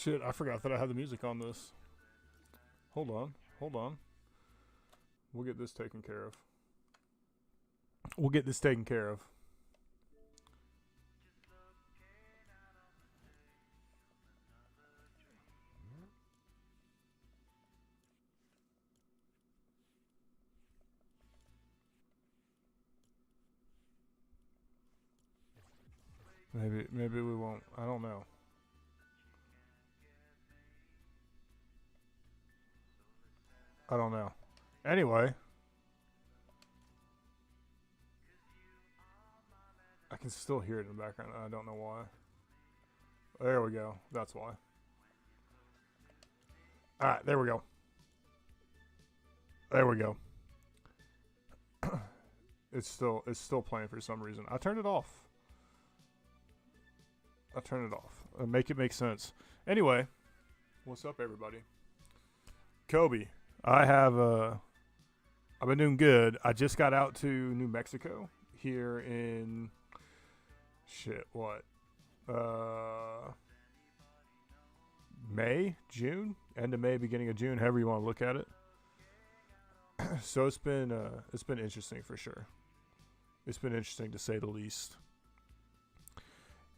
Shit, I forgot that I had the music on this. Hold on. Hold on. We'll get this taken care of. We'll get this taken care of. Maybe we won't. I don't know. I don't know. Anyway. I can still hear it in the background. I don't know why. There we go. That's why. Alright, there we go. There we go. It's still playing for some reason. I turned it off. I turned it off. Make it make sense. Anyway, what's up, everybody? Kobe, I've been doing good. I just got out to New Mexico here in May, June, end of May, beginning of June, however you want to look at it. So it's been interesting for sure. It's been interesting to say the least.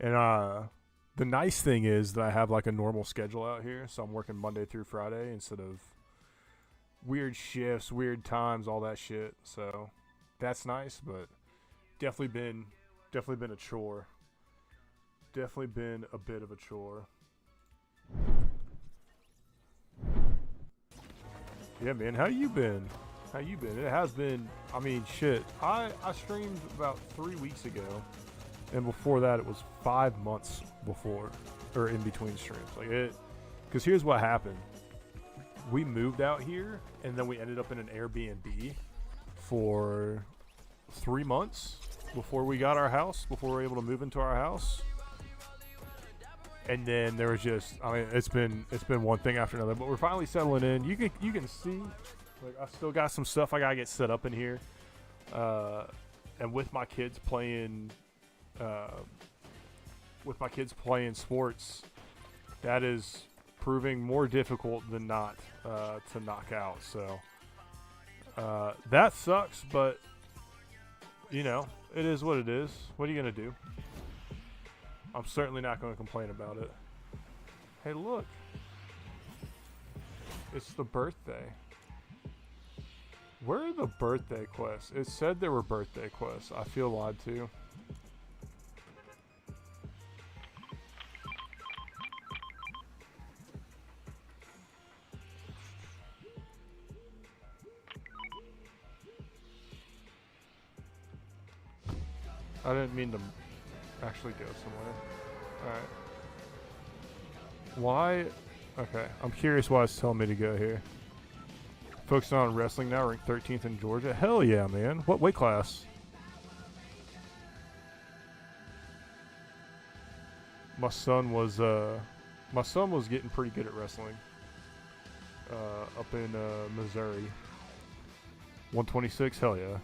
And the nice thing is that I have like a normal schedule out here, so I'm working Monday through Friday instead of weird shifts, weird times, all that shit. So that's nice, but definitely been a chore. Definitely been a bit of a chore. Yeah, man, how you been? How you been? It has been, I mean, shit. I streamed about 3 weeks ago. And before that, it was 5 months before, or in between streams. Like it, because here's what happened. We moved out here, and then we ended up in an Airbnb for 3 months before we got our house, before we were able to move into our house. And then there was just, I mean, it's been one thing after another. But we're finally settling in. You can see, like I still got some stuff I gotta get set up in here, and with my kids playing. With my kids playing sports, that is proving more difficult than not to knock out. So that sucks, but you know, it is what it is. What are you gonna do? I'm certainly not going to complain about it. Hey, look, it's the birthday. Where are the birthday quests? It said there were birthday quests. I feel lied to. I didn't mean to actually go somewhere. Alright. Why? Okay, I'm curious why it's telling me to go here. Focusing on wrestling now, ranked 13th in Georgia. Hell yeah, man. What weight class? My son was getting pretty good at wrestling. Up in Missouri. 126, hell yeah.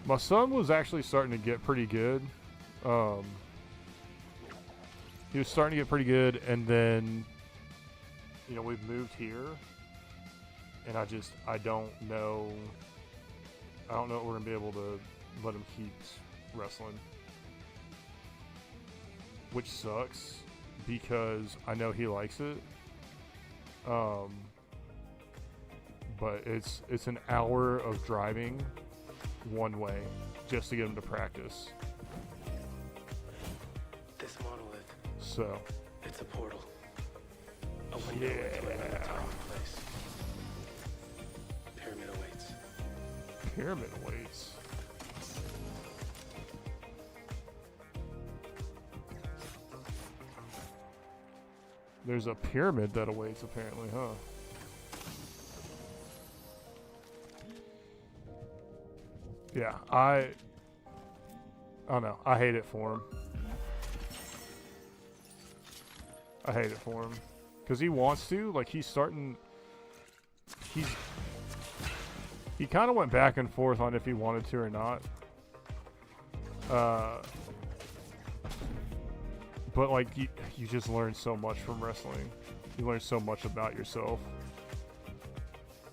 My son was actually starting to get pretty good. He was starting to get pretty good, and then, you know, we've moved here, and I don't know if we're gonna be able to let him keep wrestling, which sucks because I know he likes it. But it's an hour of driving one way just to get him to practice. This monolith. So it's a portal. A window into another time and place. Pyramid awaits. Pyramid awaits. There's a pyramid that awaits apparently, huh? Yeah, I don't know. I hate it for him. I hate it for him. Because he wants to. Like, he kind of went back and forth on if he wanted to or not. but like you just learn so much from wrestling. You learn so much about yourself.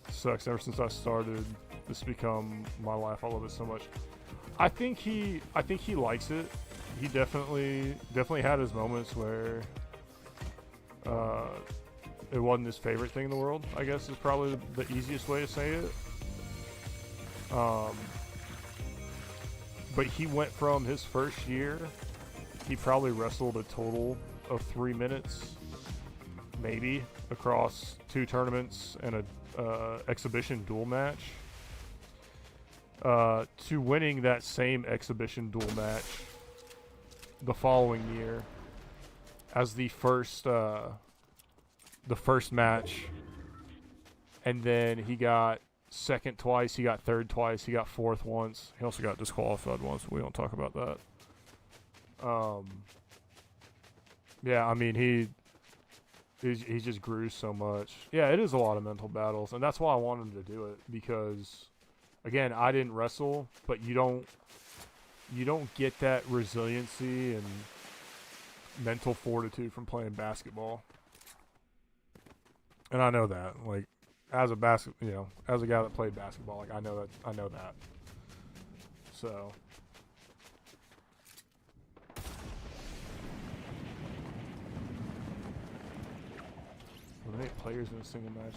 Sucks. Ever since I started, this become my life. I love it so much. I think he likes it. He definitely had his moments where it wasn't his favorite thing in the world, I guess is probably the easiest way to say it. But he went from his first year, he probably wrestled a total of 3 minutes, maybe, across 2 tournaments and a exhibition duel match, to winning that same exhibition duel match the following year as the first match, and then he got second twice, he got third twice, he got fourth once. He also got disqualified once. We don't talk about that. Yeah, I mean he just grew so much. Yeah, it is a lot of mental battles, and that's why I wanted him to do it, because again, I didn't wrestle, but you don't get that resiliency and mental fortitude from playing basketball. And I know that, like, as a guy that played basketball, like I know that. So eliminate players in a single match.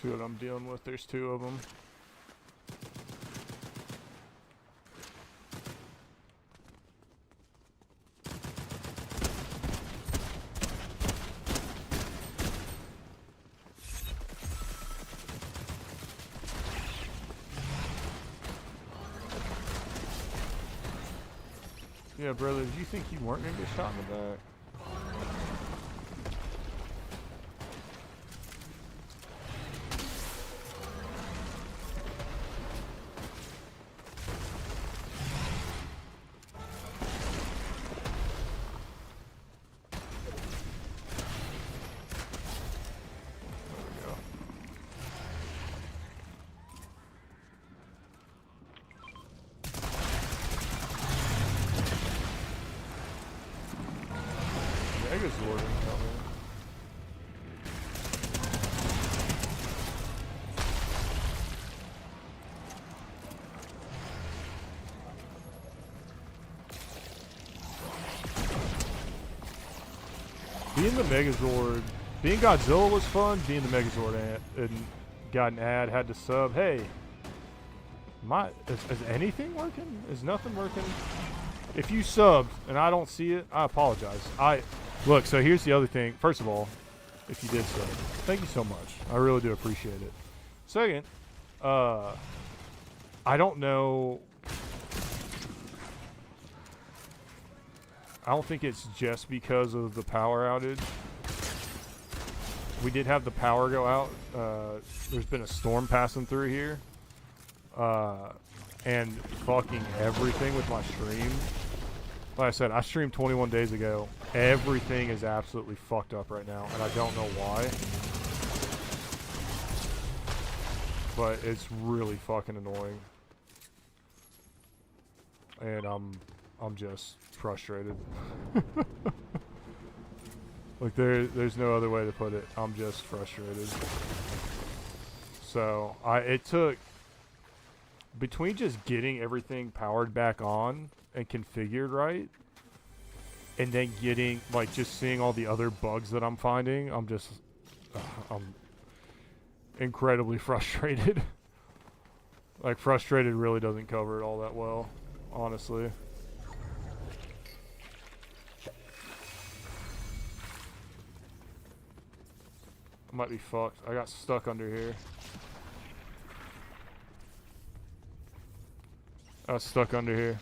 See what I'm dealing with. There's 2 of them. Yeah, brother, did you think you weren't gonna get shot in the back? Megazord incoming. Being the Megazord, being Godzilla was fun. Being the Megazord and got an ad, had to sub. Hey, is anything working? Is nothing working? If you subbed and I don't see it, I apologize. Look, so here's the other thing. First of all, if you did so, thank you so much. I really do appreciate it. Second, I don't know. I don't think it's just because of the power outage. We did have the power go out. There's been a storm passing through here. And fucking everything with my stream. Like I said, I streamed 21 days ago. Everything is absolutely fucked up right now, and I don't know why. But it's really fucking annoying. And I'm just frustrated. Like there's no other way to put it. I'm just frustrated. So it took between just getting everything powered back on and configured right, and then getting, like, just seeing all the other bugs that I'm finding, I'm incredibly frustrated. Like, frustrated really doesn't cover it all that well, honestly. I might be fucked. I got stuck under here. I got stuck under here.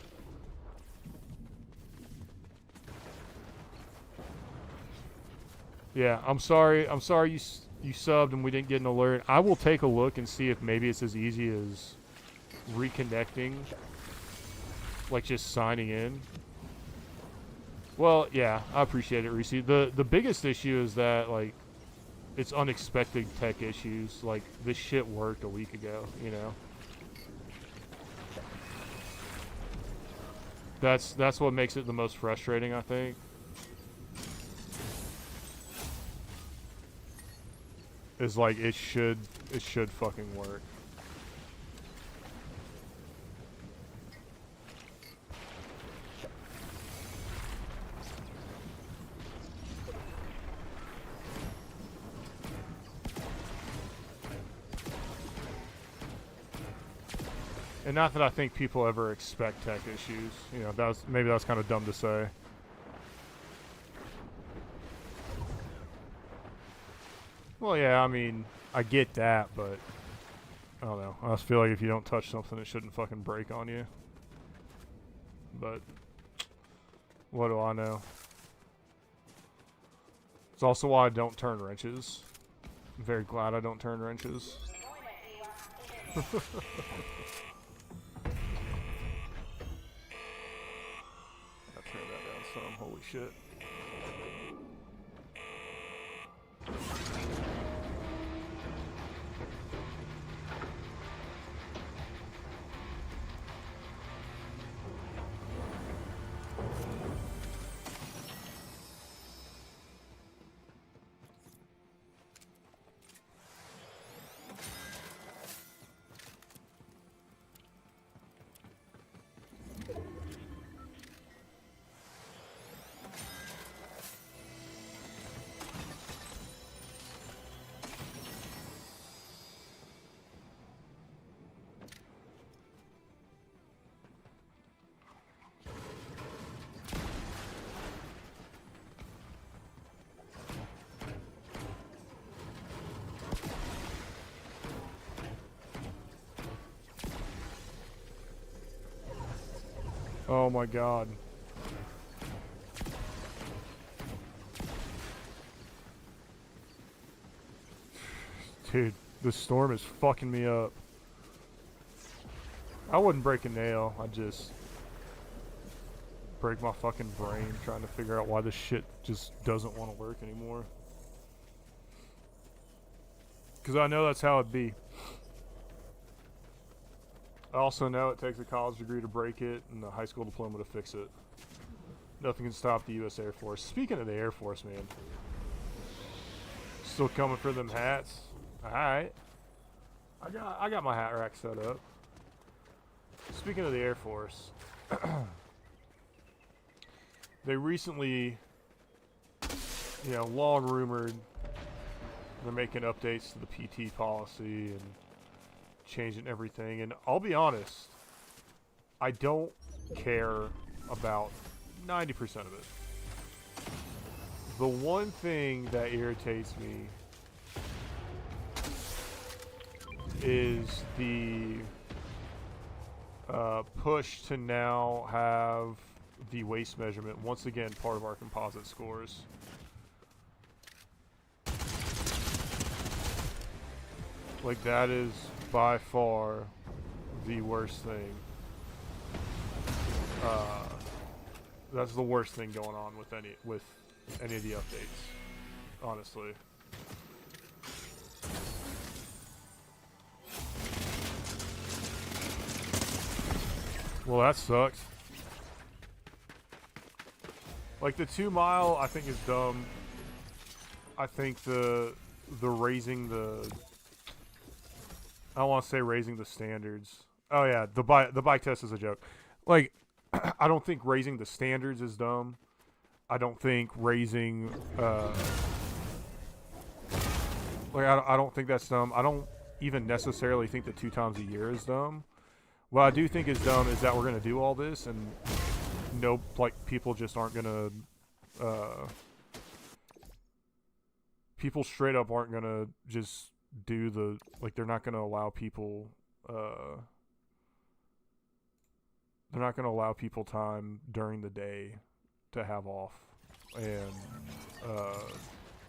Yeah, I'm sorry. I'm sorry you subbed and we didn't get an alert, I will take a look and see if maybe it's as easy as reconnecting, like just signing in. Well, yeah, I appreciate it, Reese. The biggest issue is that, like, it's unexpected tech issues. Like, this shit worked a week ago, you know? That's what makes it the most frustrating, I think. Is like it should fucking work. And not that I think people ever expect tech issues. You know, maybe that was kind of dumb to say. Well, yeah, I mean, I get that, but I don't know. I just feel like if you don't touch something, it shouldn't fucking break on you. But what do I know? It's also why I don't turn wrenches. I'm very glad I don't turn wrenches. Turn that down some. Holy shit. Oh my god. Dude, this storm is fucking me up. I wouldn't break a nail. I'd just break my fucking brain trying to figure out why this shit just doesn't want to work anymore. Because I know that's how it'd be. I also know it takes a college degree to break it and a high school diploma to fix it. Nothing can stop the U.S. Air Force. Speaking of the Air Force, man. Still coming for them hats. Alright. I got my hat rack set up. Speaking of the Air Force. They recently, you know, long rumored, they're making updates to the PT policy and changing everything. And I'll be honest, I don't care about 90% of it. The one thing that irritates me is the push to now have the waist measurement once again part of our composite scores. Like, that is by far the worst thing. That's the worst thing going on with any of the updates, honestly. Well, that sucks. Like, the 2 mile, I think is dumb. I think the raising the, I don't want to say raising the standards. Oh yeah, the bike test is a joke. Like, I don't think raising the standards is dumb. I don't think raising, like, I don't think that's dumb. I don't even necessarily think that 2 times a year is dumb. What I do think is dumb is that we're gonna do all this and no, like, people just aren't gonna, people straight up aren't gonna just do the, like, they're not gonna allow people, they're not gonna allow people time during the day to have off. And,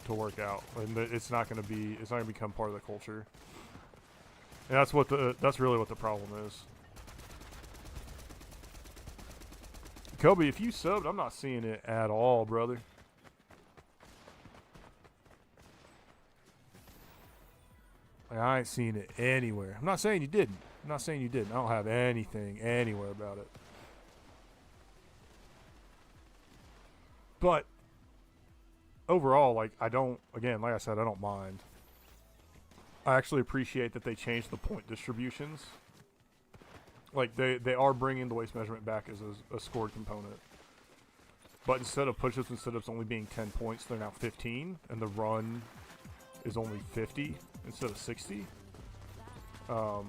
to work out, and it's not going to become part of the culture. And that's really what the problem is. Kobe, if you subbed, I'm not seeing it at all, brother. Like, I ain't seeing it anywhere. I'm not saying you didn't. I'm not saying you didn't. I don't have anything anywhere about it. But overall, like, I don't, again, like I said, I don't mind. I actually appreciate that they changed the point distributions. Like, they are bringing the waist measurement back as a scored component. But instead of push-ups and sit-ups only being 10 points, they're now 15, and the run is only 50 instead of 60. I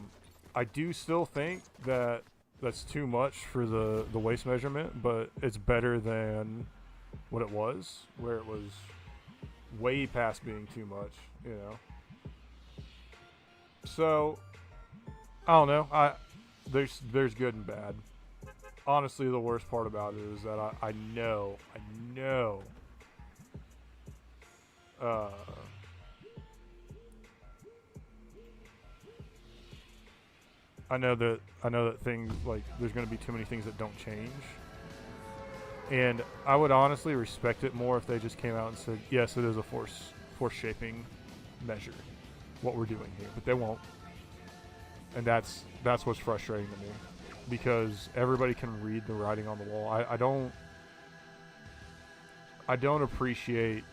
do still think that that's too much for the waist measurement, but it's better than what it was, where it was way past being too much, you know. So I don't know. There's good and bad. Honestly, the worst part about it is that I know that things, like, there's going to be too many things that don't change. And I would honestly respect it more if they just came out and said, yes, it is a force shaping measure, what we're doing here. But they won't. And that's what's frustrating to me, because everybody can read the writing on the wall. I don't appreciate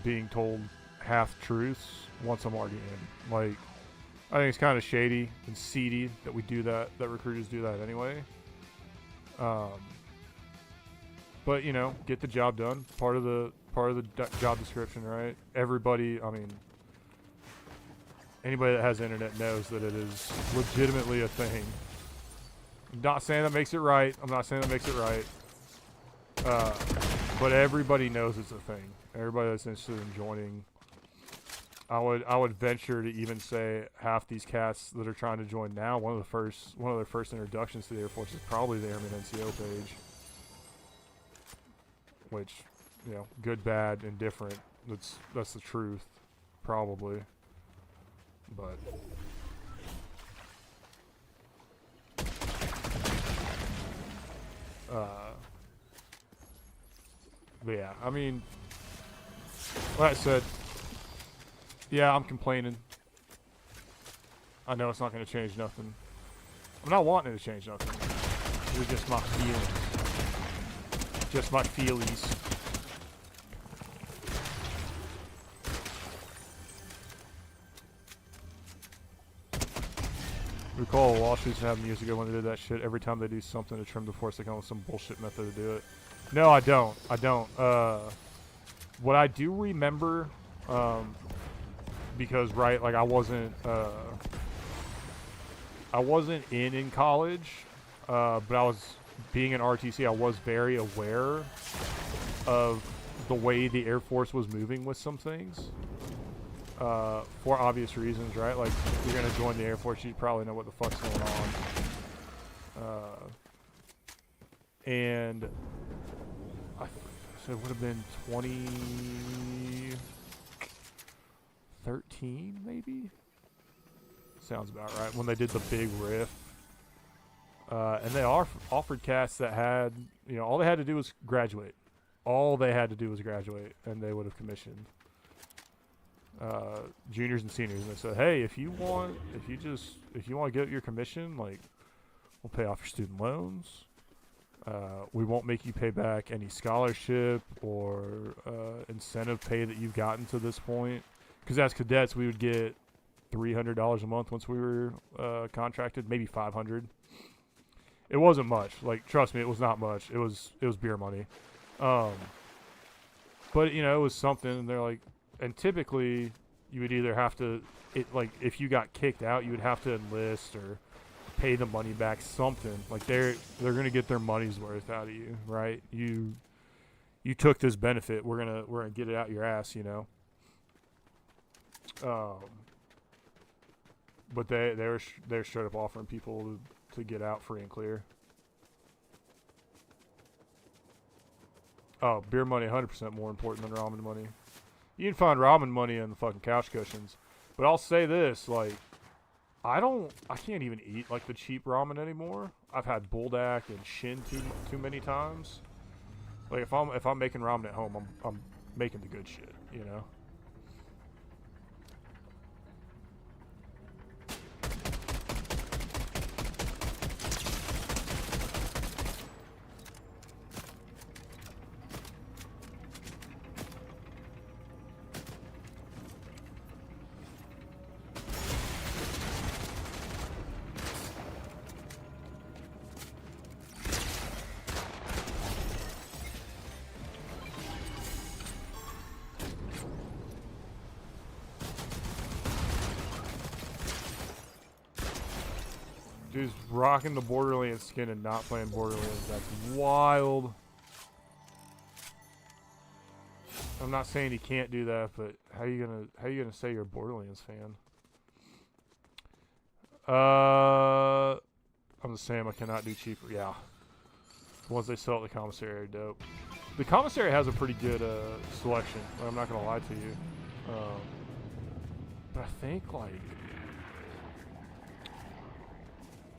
being told half truths once I'm already in. Like, I think it's kind of shady and seedy that we do that recruiters do that anyway. But, you know, get the job done. Part of the job description, right? Everybody, I mean, anybody that has internet knows that it is legitimately a thing. I'm not saying that makes it right. But everybody knows it's a thing. Everybody that's interested in joining, I would venture to even say half these cats that are trying to join now, one of their first introductions to the Air Force is probably the Airman NCO page. Which, you know, good, bad, indifferent. That's the truth, probably. But yeah, I mean, like I said, yeah, I'm complaining. I know it's not going to change nothing. I'm not wanting it to change nothing. They're just my feelings. Just my feelies. Recall Wall Street's have years ago when they did that shit. Every time they do something to trim the force, they come up with some bullshit method to do it. No, I don't. What I do remember, because, right, like, I wasn't in college, but I was, being in RTC, I was very aware of the way the Air Force was moving with some things. For obvious reasons, right? Like, if you're gonna join the Air Force, you probably know what the fuck's going on. And so it would have been 2013, maybe? Sounds about right. When they did the big riff. And they offered cats that had, you know, all they had to do was graduate. All they had to do was graduate, and they would have commissioned. Juniors and seniors, and they said, hey, if you want to get your commission, like, we'll pay off your student loans. We won't make you pay back any scholarship or incentive pay that you've gotten to this point. Because as cadets, we would get $300 a month once we were contracted, maybe $500. It wasn't much. Like, trust me, it was not much. It was beer money. But, you know, it was something, and they're like, and typically you would either have to, like, if you got kicked out, you would have to enlist or pay the money back, something. Like, they're going to get their money's worth out of you, right? You took this benefit. We're going to get it out your ass, you know. But they're straight up offering people to get out free and clear. Oh, beer money 100% more important than ramen money. You can find ramen money in the fucking couch cushions. But I'll say this, like, I can't even eat like the cheap ramen anymore. I've had buldak and shin too many times. Like if I'm making ramen at home, I'm making the good shit, you know. Dude's rocking the Borderlands skin and not playing Borderlands. That's wild. I'm not saying he can't do that, but how you gonna say you're a Borderlands fan? I'm just saying I cannot do cheaper. Yeah, the ones they sell at the commissary are dope. The commissary has a pretty good selection. I'm not gonna lie to you, but I think like.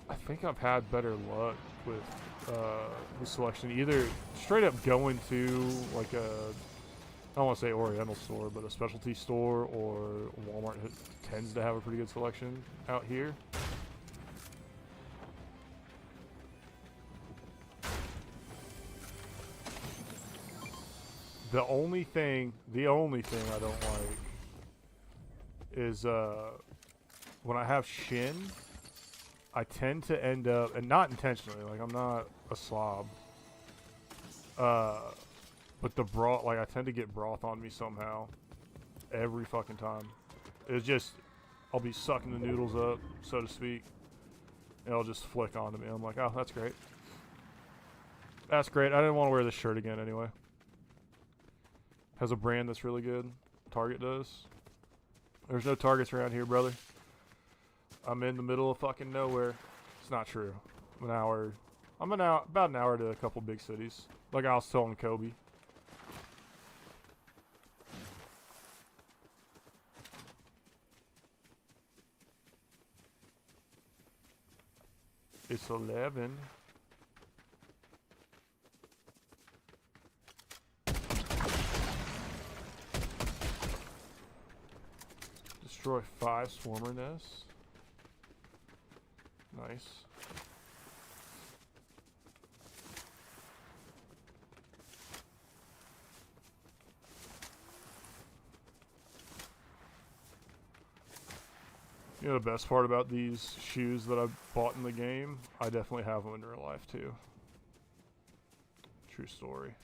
I think I've had better luck with the selection. Either straight up going to like a, I don't want to say Oriental store, but a specialty store, or Walmart tends to have a pretty good selection out here. The only thing I don't like is when I have shin, I tend to end up, and not intentionally, like I'm not a slob, but the broth, like I tend to get broth on me somehow, every fucking time. It's just, I'll be sucking the noodles up, so to speak, and it'll just flick onto me. I'm like, oh, that's great. That's great. I didn't want to wear this shirt again anyway. Has a brand that's really good. Target does. There's no Targets around here, brother. I'm in the middle of fucking nowhere. It's not true. I'm about an hour to a couple big cities. Like I was telling Kobe. It's 11. Destroy 5 swarmer nests. Nice. You know the best part about these shoes that I've bought in the game? I definitely have them in real life too. True story.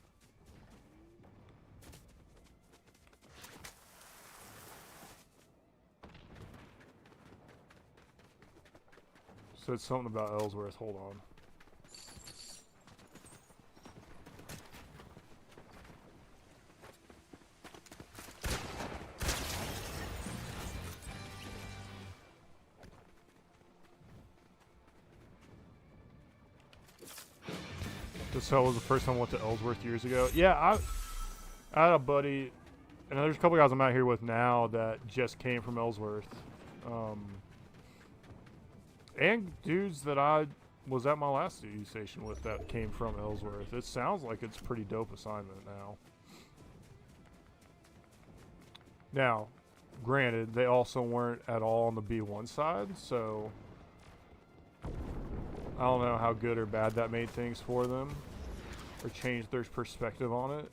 Said something about Ellsworth. Hold on. This was the first time I went to Ellsworth years ago. Yeah, I had a buddy, and there's a couple guys I'm out here with now that just came from Ellsworth. And dudes that I was at my last duty station with that came from Ellsworth. It sounds like it's a pretty dope assignment now. Now, granted, they also weren't at all on the B1 side, so I don't know how good or bad that made things for them or changed their perspective on it.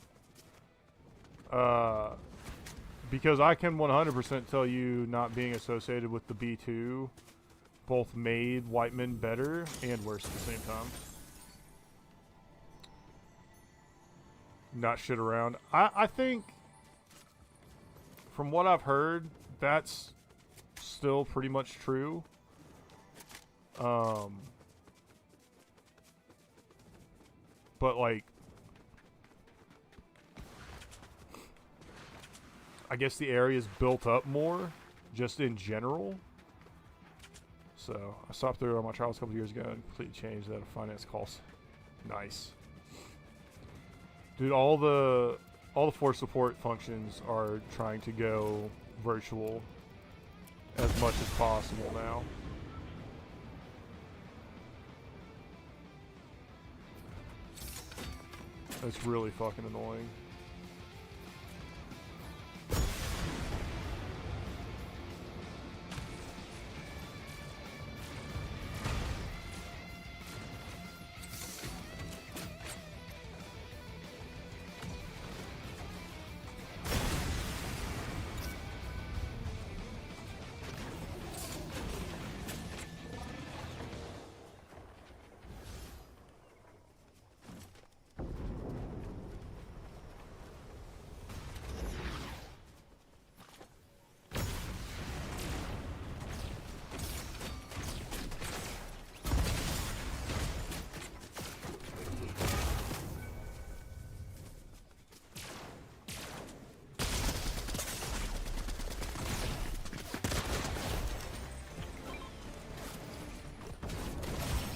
Because I can 100% tell you not being associated with the B2 both made white men better and worse at the same time. Not shit around. I think, from what I've heard, that's still pretty much true. But like, I guess the area's built up more, just in general. So I stopped through on my travels a couple years ago and completely changed that finance costs. Nice. Dude, all the all the force support functions are trying to go virtual as much as possible now. It's really fucking annoying.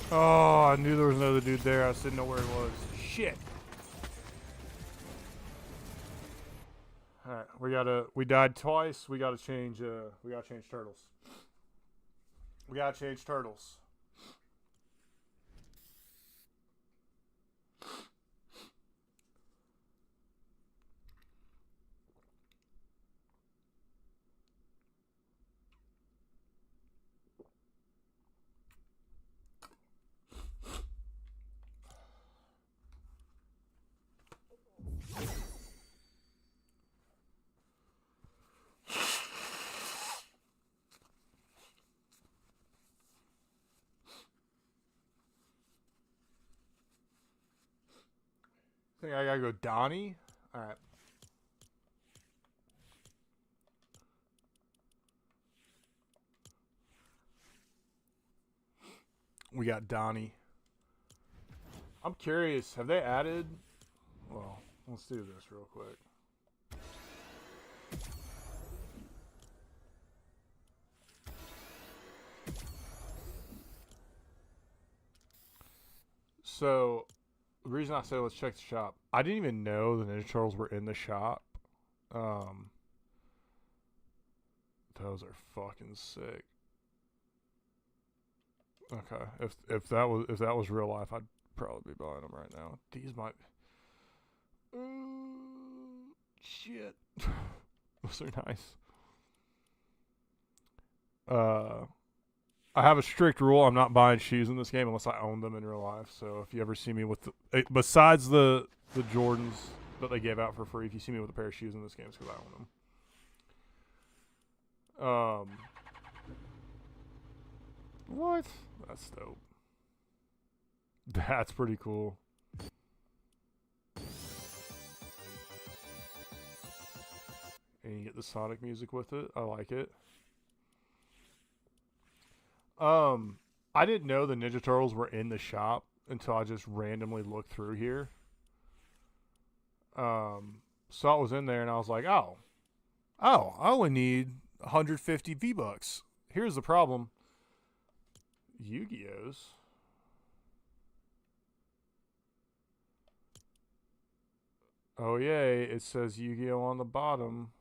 Oh, I knew there was another dude there. I just didn't know where he was. Shit. Alright, we died twice. We gotta change turtles. We gotta change turtles. I think I gotta go Donnie. Alright. We got Donnie. I'm curious, have they added... Well, let's do this real quick. So, the reason I say let's check the shop, I didn't even know the Ninja Turtles were in the shop. Those are fucking sick. Okay, if that was real life, I'd probably be buying them right now. These might. Shit. Those are nice. I have a strict rule. I'm not buying shoes in this game unless I own them in real life. So if you ever see me with the, besides the Jordans that they gave out for free, if you see me with a pair of shoes in this game, it's because I own them. What? That's dope. That's pretty cool. And you get the Sonic music with it. I like it. I didn't know the Ninja Turtles were in the shop until I just randomly looked through here. So I was in there and I was like, oh, I only need 150 V-Bucks. Here's the problem. Yu-Gi-Oh's. Oh yay, it says Yu-Gi-Oh on the bottom.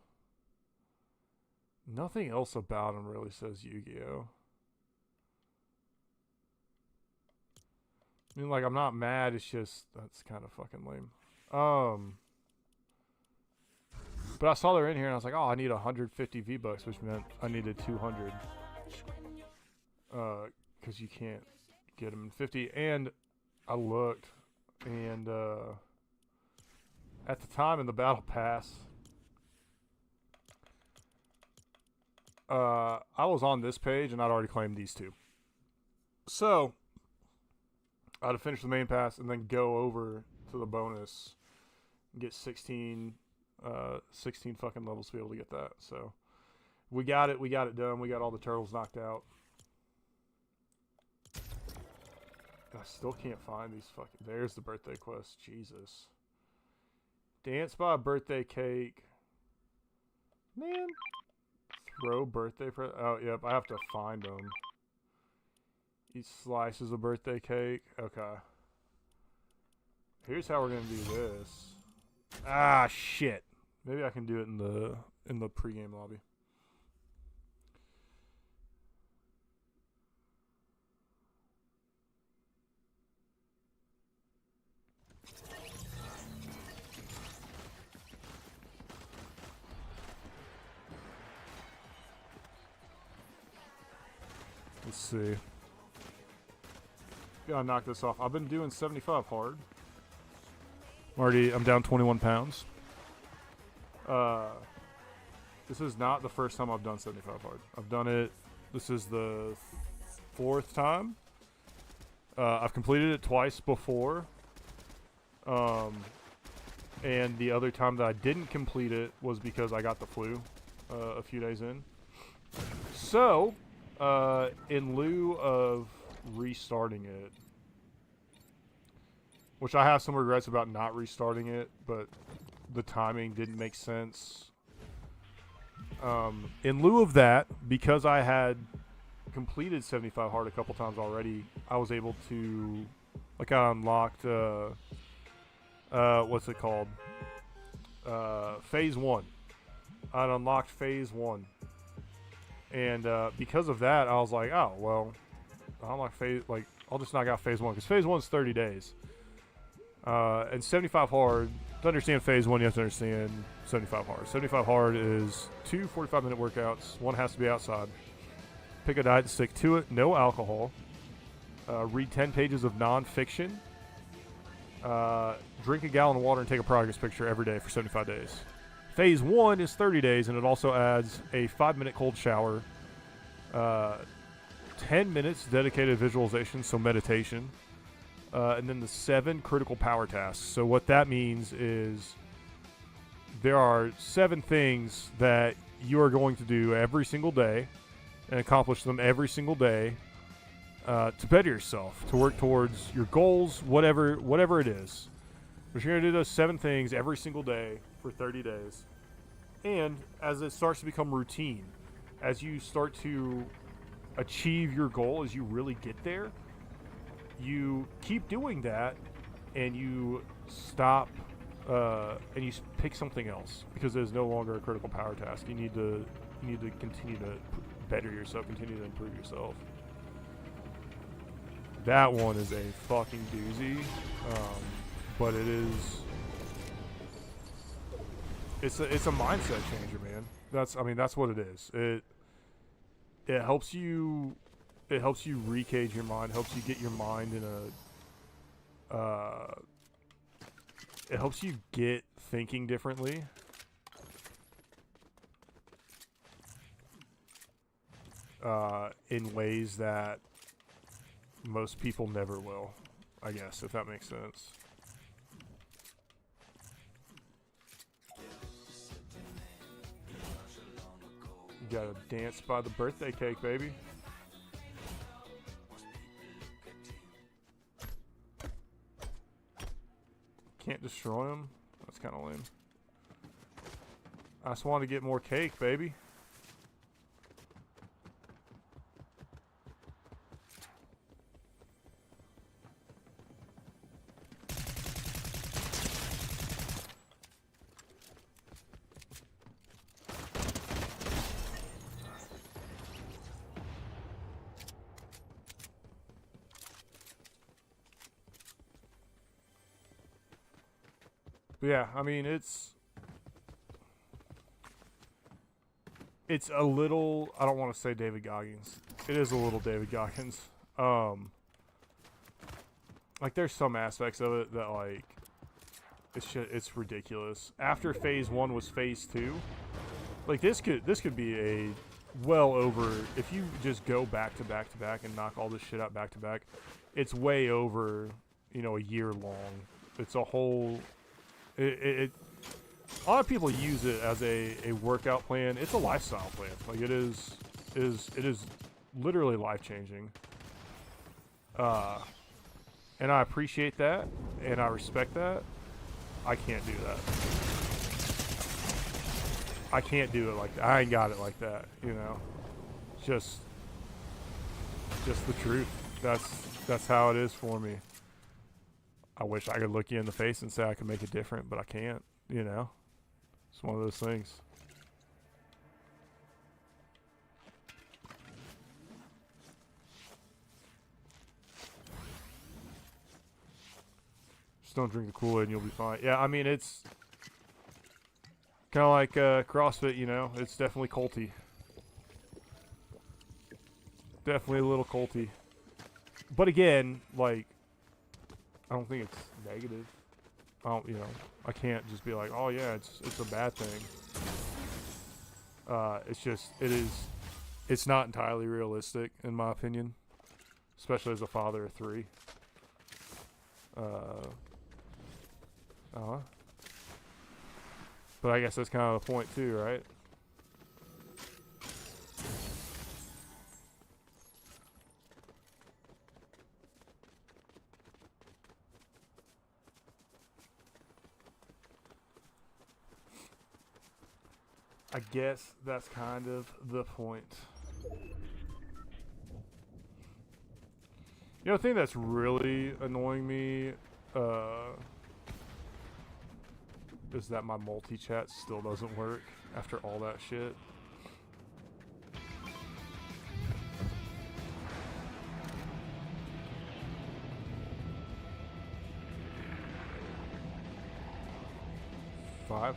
Nothing else about them really says Yu-Gi-Oh. I mean, like, I'm not mad, it's just, that's kind of fucking lame. But I saw they're in here and I was like, oh, I need 150 V-Bucks, which meant I needed 200. Because you can't get them in 50. And I looked, and at the time in the Battle Pass, I was on this page and I'd already claimed these two. So, I had to finish the main pass and then go over to the bonus and get 16 fucking levels to be able to get that. So, we got it done. We got all the turtles knocked out. I still can't find these fucking... There's the birthday quest. Jesus. Dance by a birthday cake. Man. Throw birthday... Oh, yep. I have to find them. Eat slices of birthday cake. Okay. Here's how we're going to do this. Ah, shit. Maybe I can do it in the pregame lobby. Let's see. Gotta knock this off. I've been doing 75 hard. I'm down 21 pounds. This is not the first time I've done 75 hard. I've done it. This is the fourth time. I've completed it twice before. And the other time that I didn't complete it was because I got the flu a few days in. So, in lieu of restarting it, which I have some regrets about not restarting it, but the timing didn't make sense. In lieu of that, because I had completed 75 hard a couple times already, I was able to, like, I unlocked, what's it called? Phase 1. I'd unlocked Phase 1. And because of that, I was like, oh, well, I'll just knock out Phase 1, because Phase 1's 30 days. And 75 hard, to understand Phase 1, you have to understand 75 hard. 75 hard is 2 45-minute workouts. One has to be outside. Pick a diet and stick to it. No alcohol. Read 10 pages of nonfiction. Drink a gallon of water and take a progress picture every day for 75 days. Phase 1 is 30 days, and it also adds a 5-minute cold shower, 10 minutes dedicated visualization, so meditation, and then the 7 critical power tasks. So what that means is there are 7 things that you are going to do every single day and accomplish them every single day to better yourself, to work towards your goals, whatever it is. But you're going to do those 7 things every single day for 30 days. And as it starts to become routine, as you start to achieve your goal, as you really get there, you keep doing that and you stop and you pick something else because there's no longer a critical power task. You need to continue to better yourself, continue to improve yourself. That one is a fucking doozy, but it's a mindset changer, man. That's what it is. It helps you recage your mind, helps you get your mind in it helps you get thinking differently. In ways that most people never will, I guess, if that makes sense. You gotta dance by the birthday cake, baby. Can't destroy them? That's kind of lame. I just want to get more cake, baby. But yeah, I mean, it's a little, I don't want to say David Goggins. It is a little David Goggins. Like, there's some aspects of it that, like, it's ridiculous. After Phase 1 was Phase 2, like, this could be a well over, if you just go back to back to back and knock all this shit out back to back, it's way over, a year long. It's a whole... A lot of people use it as a workout plan. It's a lifestyle plan. Like, it is literally life changing. And I appreciate that, and I respect that. I can't do that. I can't do it like that. I ain't got it like that. Just the truth. That's how it is for me. I wish I could look you in the face and say I could make it different, but I can't. You know, it's one of those things. Just don't drink the Kool-Aid and you'll be fine. Yeah, I mean, it's kind of like CrossFit, you know? It's definitely culty. Definitely a little culty. But again, like, I don't think it's negative. I don't, you know, I can't just be like, oh yeah, it's a bad thing. It's just, it's not entirely realistic, in my opinion. Especially as a father of 3. But I guess that's kind of the point too, right? I guess that's kind of the point. You know, the thing that's really annoying me is that my multi-chat still doesn't work after all that shit. $500.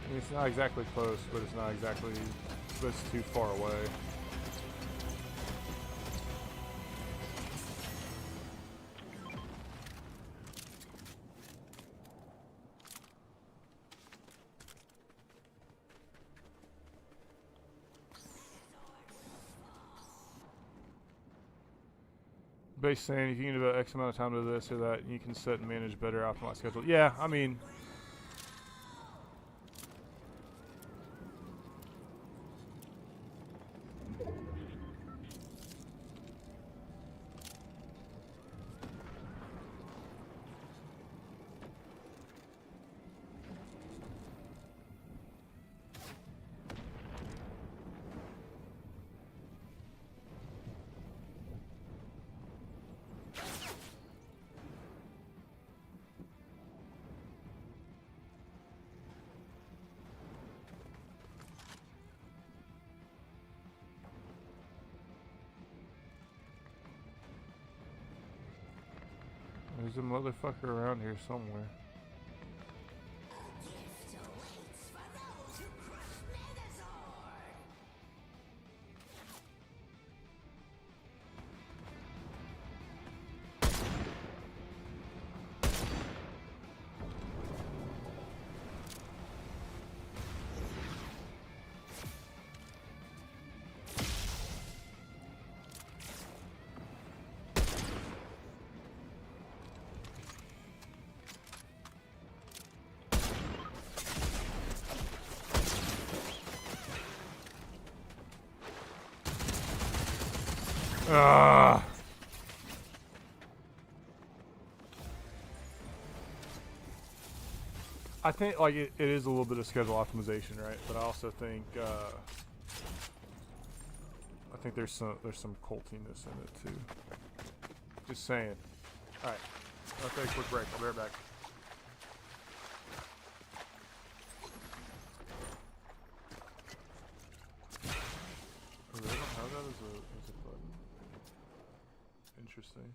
I mean, it's not exactly close, but it's not exactly, but it's too far away. Base saying if you can devote X amount of time to this or that, you can set and manage better optimize schedule. Yeah, I mean, there's a motherfucker around here somewhere. Ah. I think like it is a little bit of schedule optimization, right? But I also think there's some cultiness in it too. Just saying. All right, I'll take a quick break. I'll be right back. Oh, they don't have that as a button. Interesting.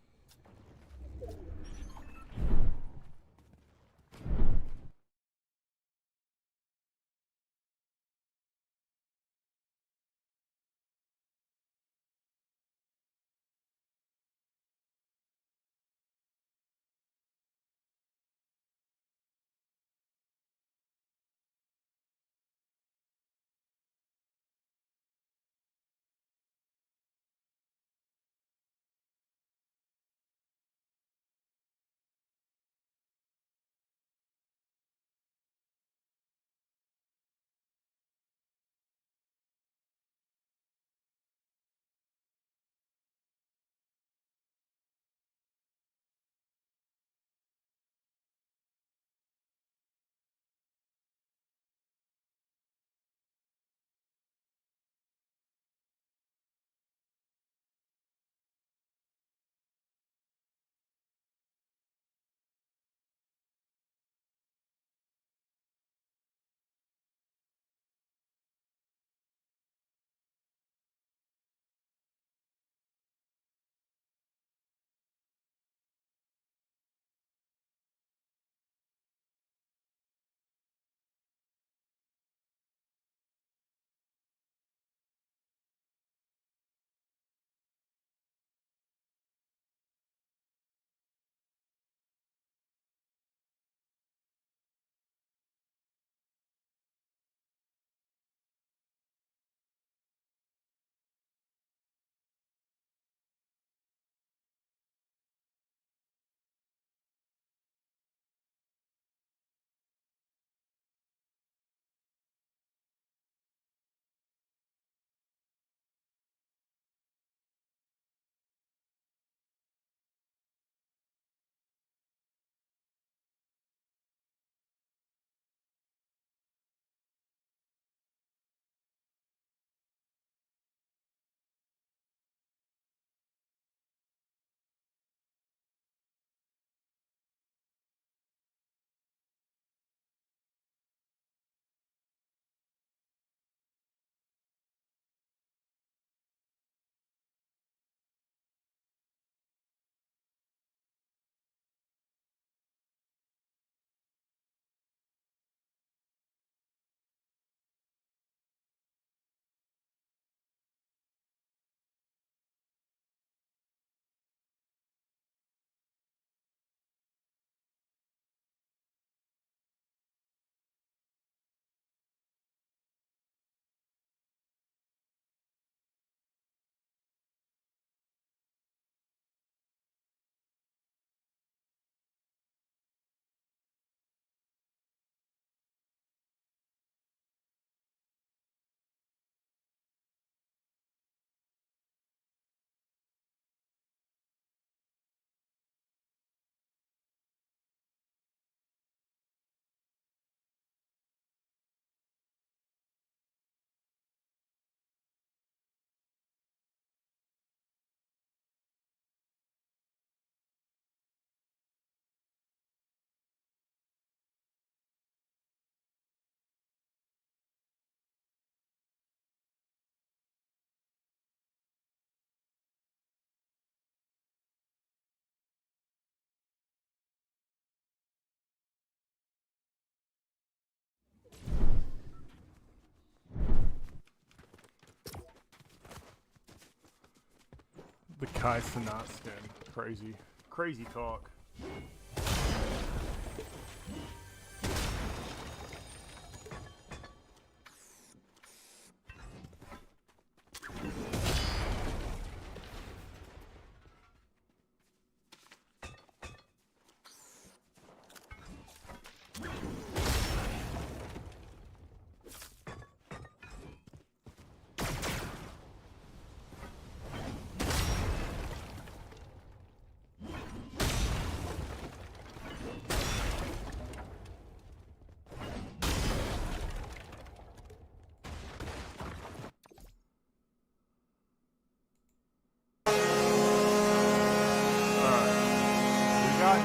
The Kai Sanat skin. Crazy. Crazy talk.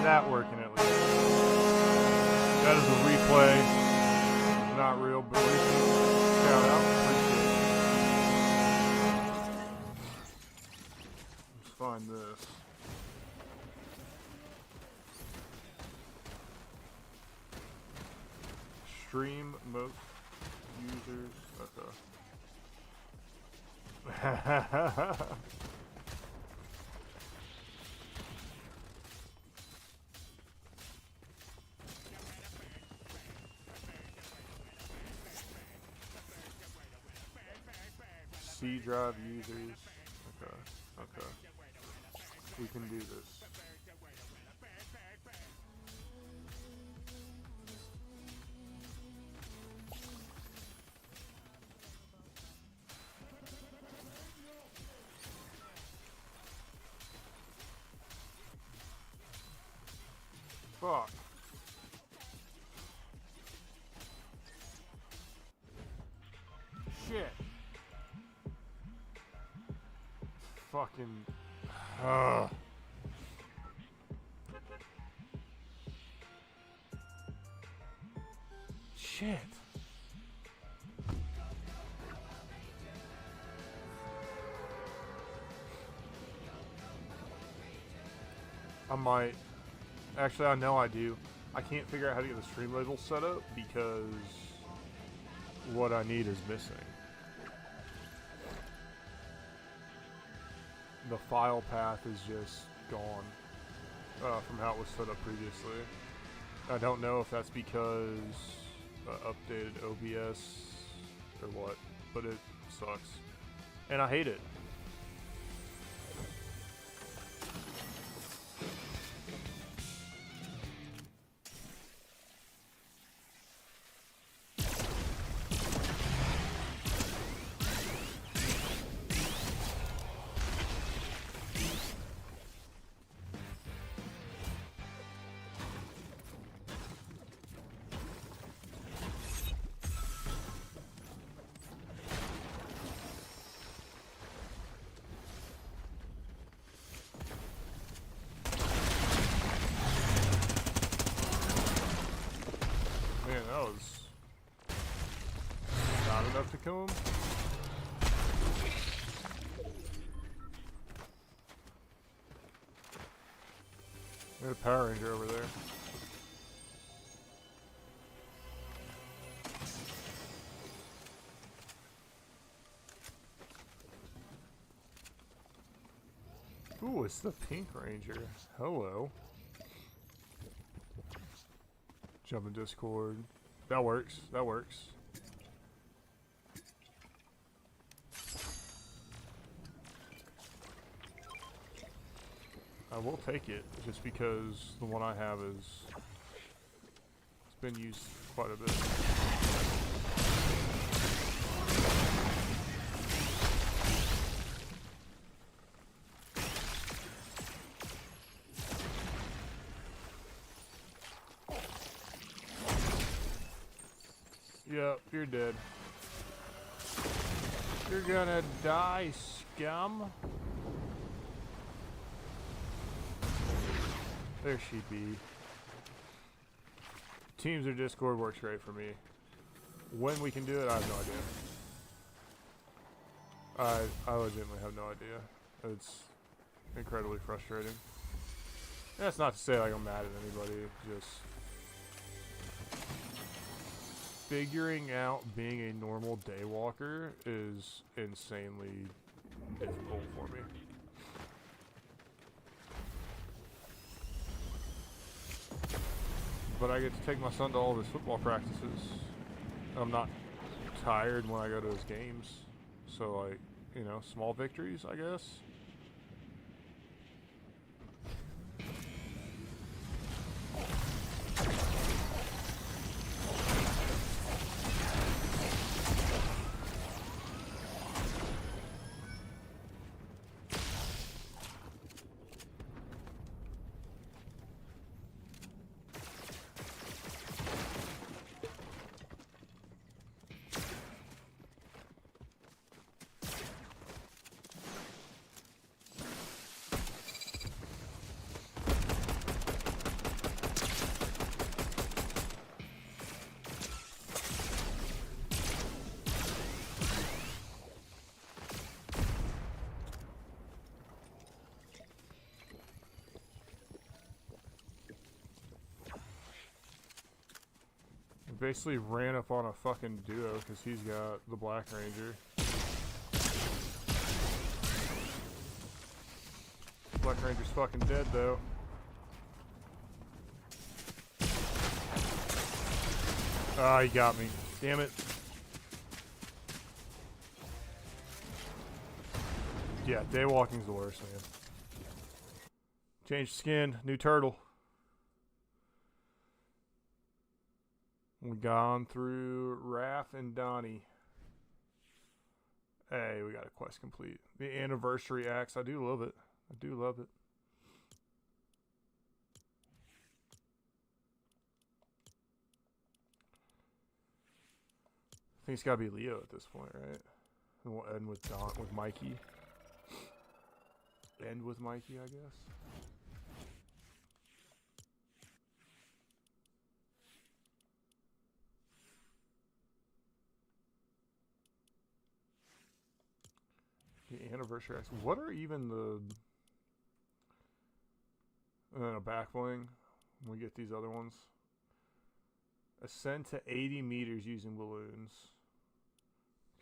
That working at least. That is a replay. It's not real, but shout out. Appreciate it. Let's find this. Stream most users. Okay. C drive users. Okay. Okay. We can do this. Fuck. Shit. Fucking. Shit. I might. Actually, I know I do. I can't figure out how to get the stream label set up because what I need is missing. The file path is just gone from how it was set up previously. I don't know if that's because updated OBS or what, but it sucks. And I hate it. Man, that was not enough to kill him. There's a Power Ranger over there. Ooh, it's the Pink Ranger. Hello. Jump in Discord. That works. That works. I will take it just because the one I have is it's been used quite a bit. Yep, you're dead. You're gonna die, scum. There she be. Teams or Discord works great for me. When we can do it, I have no idea. I legitimately have no idea. It's incredibly frustrating. And that's not to say like I'm mad at anybody, just figuring out being a normal daywalker is insanely difficult for me. but I get to take my son to all of his football practices. I'm not tired when I go to his games. So, like, you know, small victories, I guess. Basically ran up on a fucking duo because he's got the Black Ranger. Black Ranger's fucking dead though. Ah, he got me. Damn it. Yeah, daywalking's the worst, man. Change skin, new turtle. We've gone through Raph and Donnie. Hey, we got a quest complete. The anniversary axe. I do love it. I do love it. I think it's got to be Leo at this point, right? And we'll end with with Mikey. End with Mikey, I guess. The anniversary axe. What are even the... And then a back bling. We get these other ones. Ascend to 80 meters using balloons.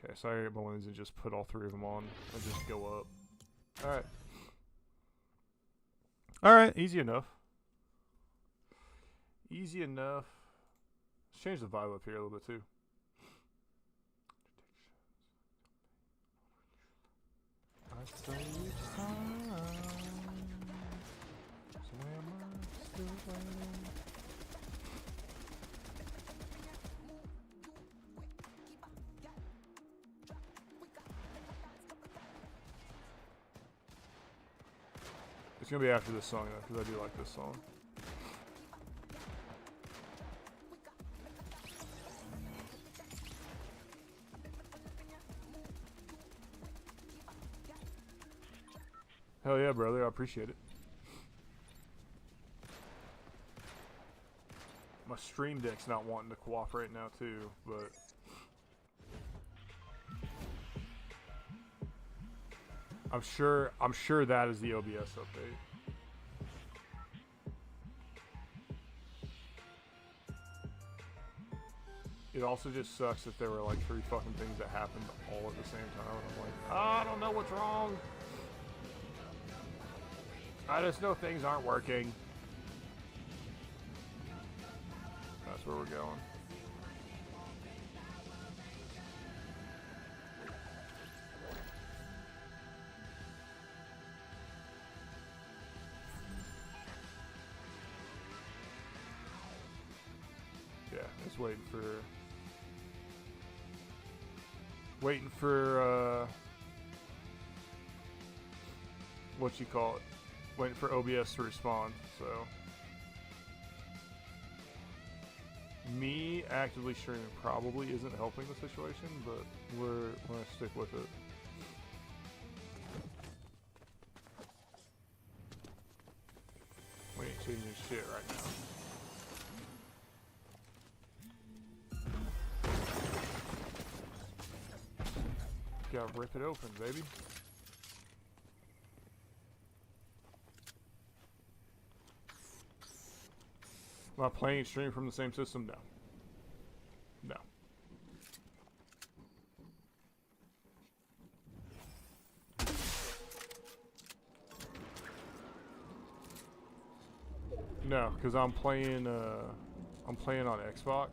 Okay, so I get balloons and just put all three of them on and just go up. Alright. Alright, easy enough. Easy enough. Let's change the vibe up here a little bit too. I say it's time. So am I still waiting? It's gonna be after this song though, because I do like this song. Hell yeah, brother, I appreciate it. My stream deck's not wanting to cooperate now too, but I'm sure that is the OBS update. It also just sucks that there were like 3 fucking things that happened all at the same time. I'm like, I don't know what's wrong. I just know things aren't working. That's where we're going. Yeah, just waiting for what you call it. Waiting for OBS to respond, so. Me actively streaming probably isn't helping the situation, but we're gonna stick with it. We ain't changing shit right now. Gotta rip it open, baby. Am I playing stream from the same system? No. No. No, because I'm playing I'm playing on Xbox.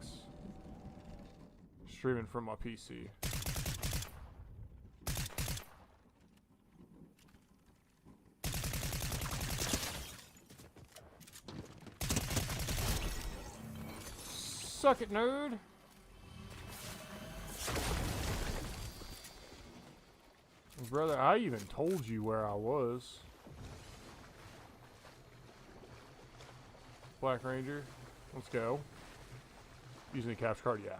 Streaming from my PC. Suck it, nerd! Brother, I even told you where I was. Black Ranger, let's go. Using the capture card, yeah.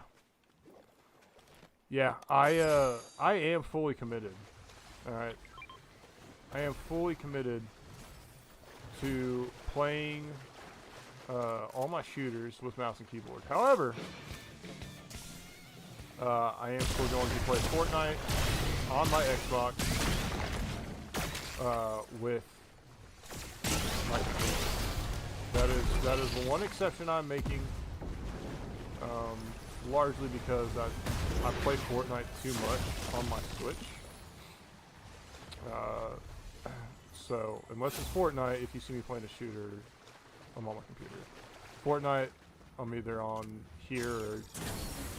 Yeah, I am fully committed. Alright. I am fully committed to playing all my shooters with mouse and keyboard. However, I am still going to play Fortnite on my Xbox with my computer. That is the one exception I'm making. Largely because I play Fortnite too much on my Switch. So unless it's Fortnite, if you see me playing a shooter, I'm on my computer. Fortnite, I'm either on here, or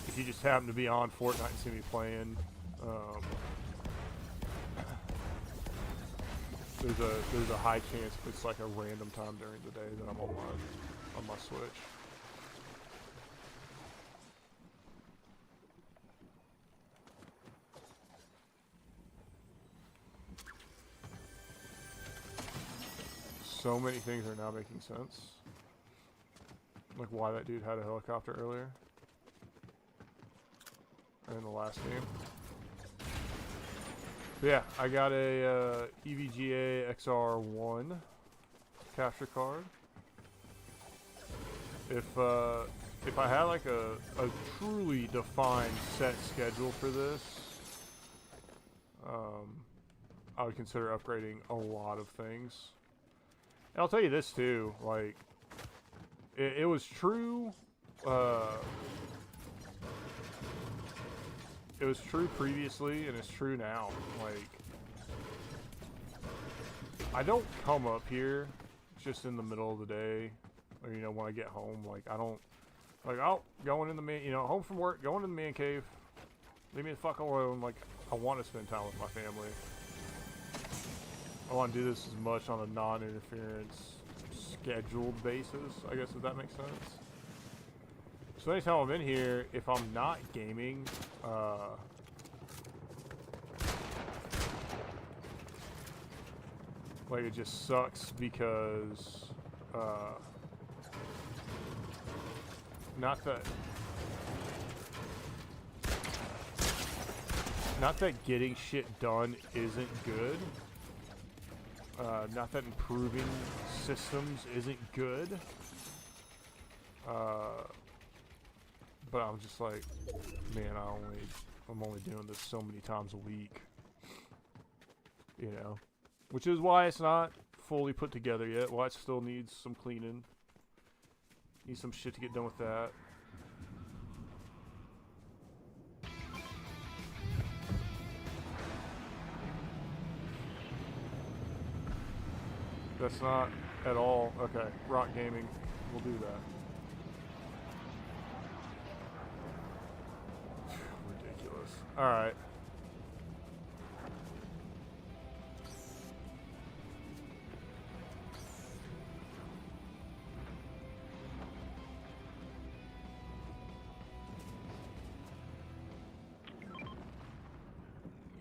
if you just happen to be on Fortnite and see me playing, there's a high chance it's like a random time during the day that I'm on my Switch. So many things are now making sense. Like why that dude had a helicopter earlier. In the last game. But yeah, I got a EVGA XR1 capture card. If I had like a truly defined set schedule for this, I would consider upgrading a lot of things. And I'll tell you this too, like, it was true, it was true previously, and it's true now. Like, I don't come up here just in the middle of the day, or, you know, when I get home. Like, I don't, like, oh, going in the man, you know, home from work, going in the man cave, leave me the fuck alone. Like, I want to spend time with my family. I want to do this as much on a non-interference scheduled basis, I guess, if that makes sense. So anytime I'm in here, if I'm not gaming, like, it just sucks because, not that getting shit done isn't good. Not that improving systems isn't good. But I'm just like, man, I'm only doing this so many times a week. You know? Which is why it's not fully put together yet. Why it still needs some cleaning. Need some shit to get done with that. That's not at all. Okay, Rock Gaming. We'll do that. Ridiculous. Alright.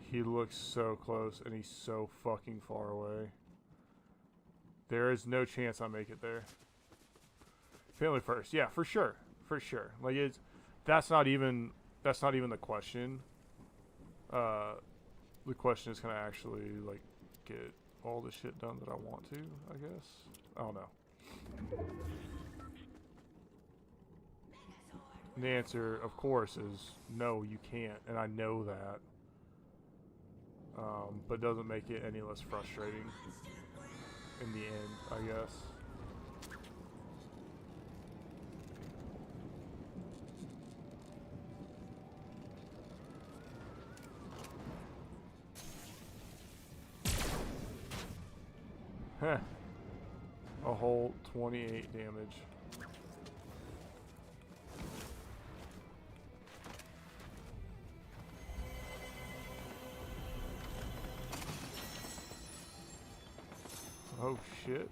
He looks so close, and he's so fucking far away. There is no chance I make it there. Family first, yeah, for sure, for sure. Like, that's not even the question. The question is, can I actually, like, get all the shit done that I want to? I guess. I don't know. And the answer, of course, is no, you can't, and I know that. But doesn't make it any less frustrating in the end, I guess. Heh. A whole 28 damage. Oh shit.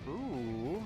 Ooh.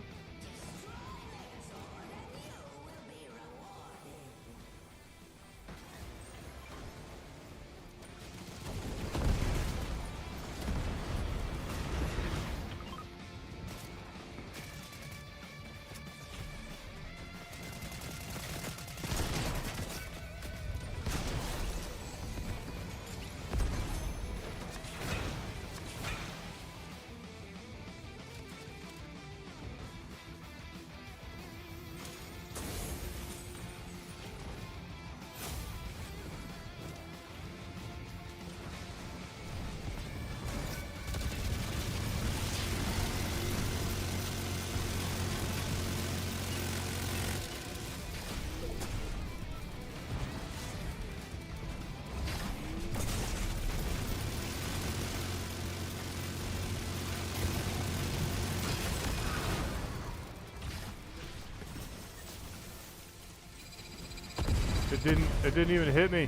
It didn't even hit me.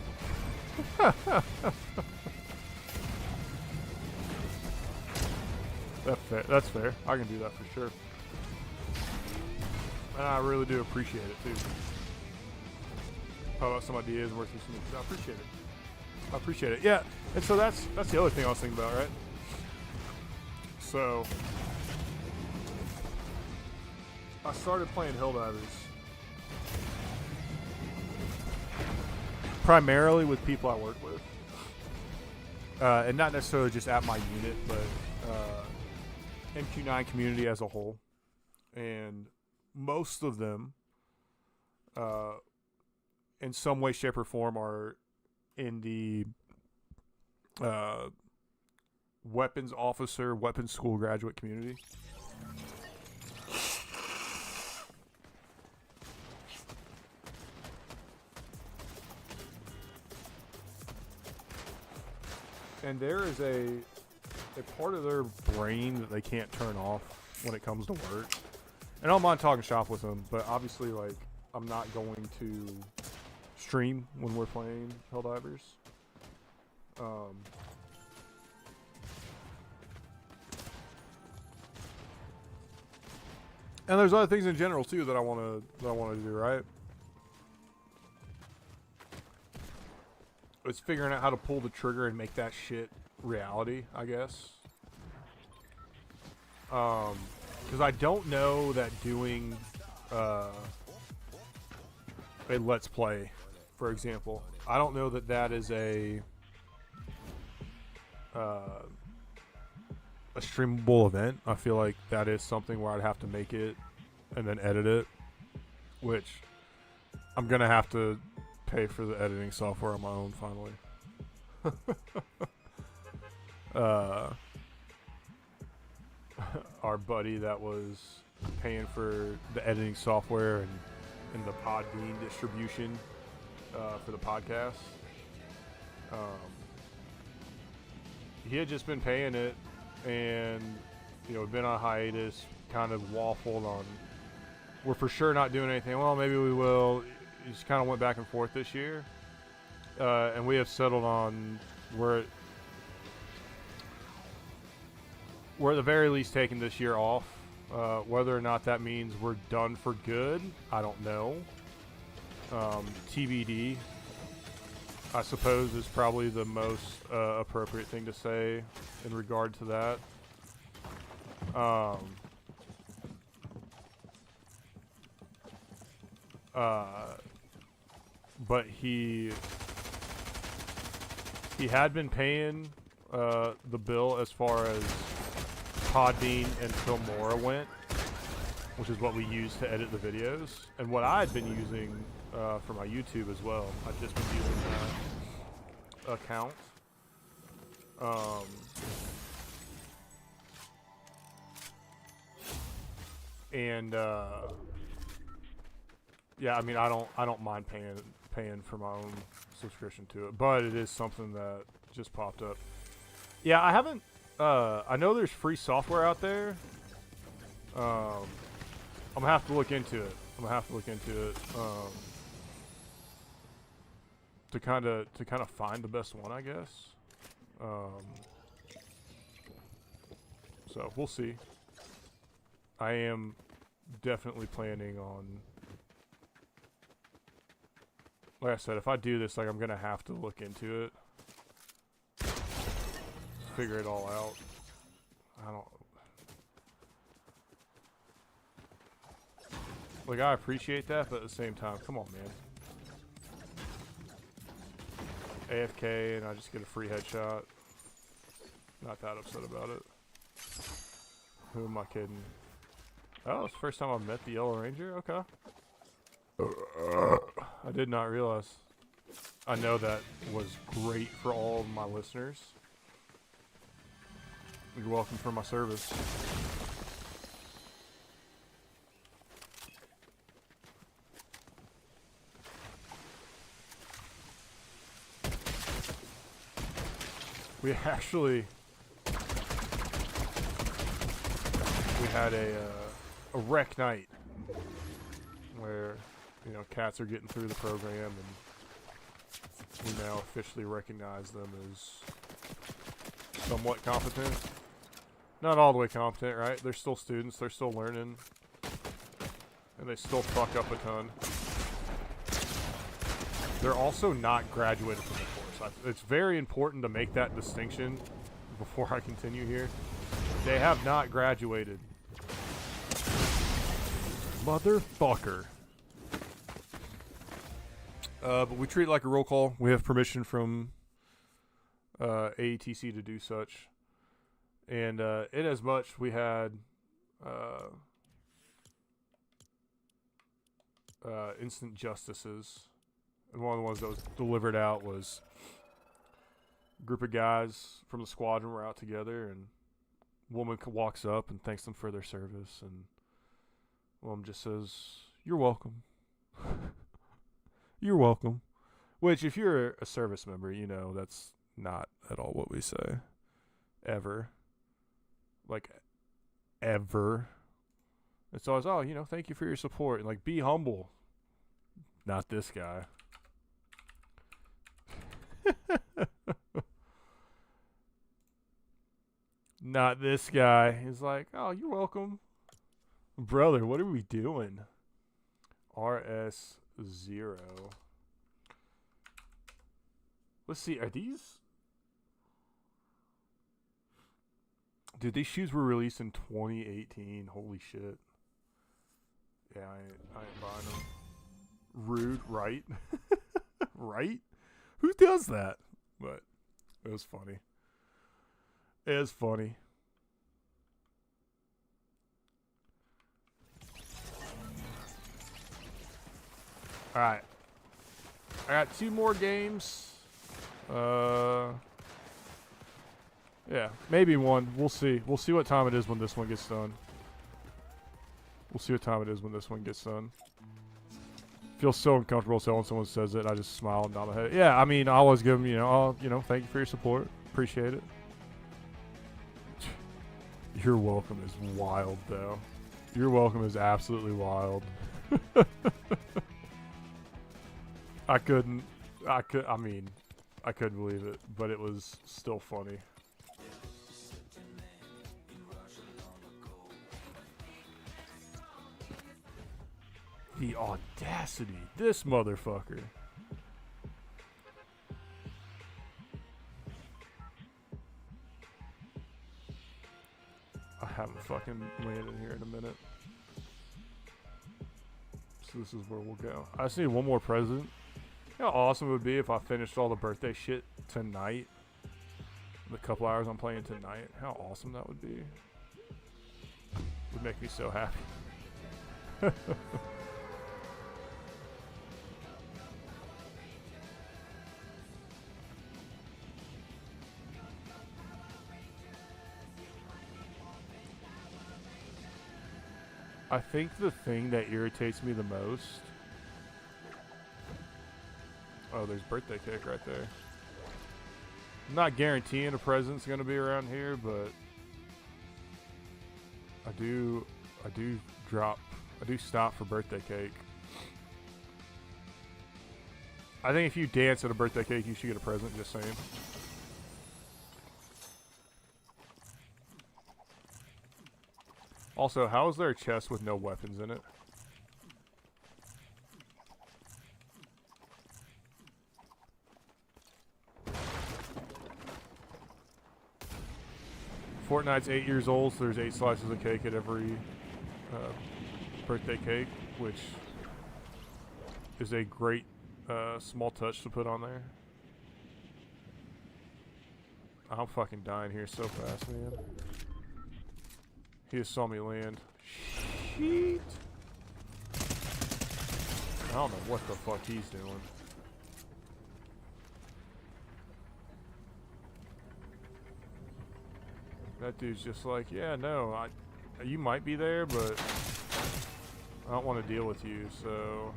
That's fair. I can do that for sure. And I really do appreciate it too. How about some ideas and work through some things? I appreciate it. I appreciate it. Yeah. And so that's the other thing I was thinking about, right? So I started playing Helldivers primarily with people I work with. And not necessarily just at my unit, but MQ9 community as a whole. And most of them, in some way, shape, or form, are in the weapons officer, weapons school graduate community. And there is a part of their brain that they can't turn off when it comes to work. And I don't mind talking shop with them, but obviously, like, I'm not going to stream when we're playing Helldivers. And there's other things in general too that I want to do, right? It's figuring out how to pull the trigger and make that shit reality, I guess. Because I don't know that doing a Let's Play, for example, I don't know that that is a streamable event. I feel like that is something where I'd have to make it and then edit it, which I'm gonna have to pay for the editing software on my own finally. Our buddy that was paying for the editing software and the Podbean distribution for the podcast, he had just been paying it, and been on hiatus, kind of waffled on, we're for sure not doing anything, well, maybe we will. He just kind of went back and forth this year, and we have settled on we're at the very least taking this year off. Whether or not that means we're done for good, I don't know. TBD, I suppose, is probably the most appropriate thing to say in regard to that. But he had been paying the bill as far as Podbean and Filmora went, which is what we use to edit the videos, and what I had been using for my YouTube as well. I've just been using that account. And yeah, I mean, I don't mind paying for my own subscription to it, but it is something that just popped up. Yeah, I haven't I know there's free software out there. I'm gonna have to look into it. To kind of find the best one, I guess. So we'll see. I am definitely planning on, like I said, if I do this, like, I'm gonna have to look into it, figure it all out. I don't, like, I appreciate that, but at the same time, come on, man. AFK and I just get a free headshot. Not that upset about it. Who am I kidding? Oh, it's the first time I've met the Yellow Ranger? Okay. I did not realize. I know that was great for all of my listeners. You're welcome for my service. We actually... we had a rec night where, you know, cats are getting through the program and we now officially recognize them as somewhat competent. Not all the way competent, right? They're still students, they're still learning, and they still fuck up a ton. They're also not graduated from the course. It's very important to make that distinction before I continue here. They have not graduated. Motherfucker. But we treat it like a roll call. We have permission from AETC to do such. And inasmuch we had instant justices. And one of the ones that was delivered out was a group of guys from the squadron were out together, and woman walks up and thanks them for their service, and woman just says, "You're welcome." You're welcome. Which, if you're a service member, you know that's not at all what we say. Ever. Like, ever. It's always, oh, you know, thank you for your support. And, like, be humble. Not this guy. Not this guy. He's like, oh, you're welcome. Brother, what are we doing? RS0. Let's see, are these... Dude, these shoes were released in 2018. Holy shit. Yeah, I ain't buying them. Rude, right? Right? Who does that? But it was funny. It was funny. Alright. I got 2 more games. Yeah, maybe 1. We'll see. We'll see what time it is when this one gets done. We'll see what time it is when this one gets done. Feels so uncomfortable so when someone says it, I just smile and nod my head. Yeah, I mean, I always give them, you know, thank you for your support. Appreciate it. You're welcome is wild, though. You're welcome is absolutely wild. I couldn't believe it, but it was still funny. The audacity. This motherfucker. I haven't fucking landed here in a minute. So this is where we'll go. I just need one more present. You know how awesome it would be if I finished all the birthday shit tonight? The couple hours I'm playing tonight. How awesome that would be. It would make me so happy. I think the thing that irritates me the most... Oh, there's birthday cake right there. not guaranteeing a present's gonna be around here, but I do stop for birthday cake. I think if you dance at a birthday cake, you should get a present, just saying. Also, how is there a chest with no weapons in it? Fortnite's 8 years old, so there's 8 slices of cake at every birthday cake, which is a great small touch to put on there. I'm fucking dying here so fast, man. He just saw me land. Shit. I don't know what the fuck he's doing. That dude's just like, yeah, no, you might be there, but I don't want to deal with you, so...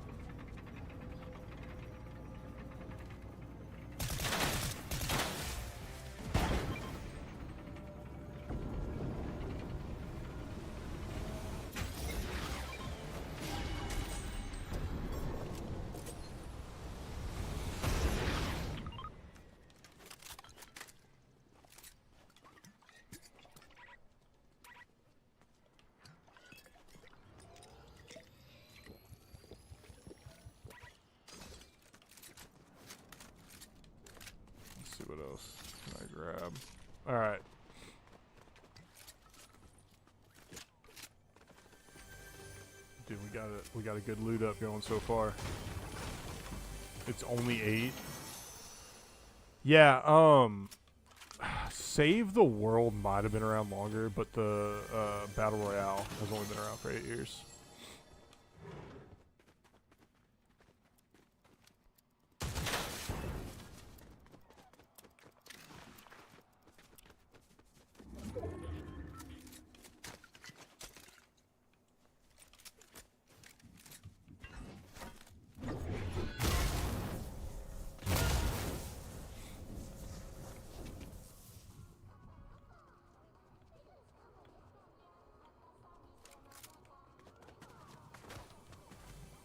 What else can I grab? Alright. Dude, we got a good loot up going so far. It's only 8. Yeah, Save the World might have been around longer, but the Battle Royale has only been around for 8 years.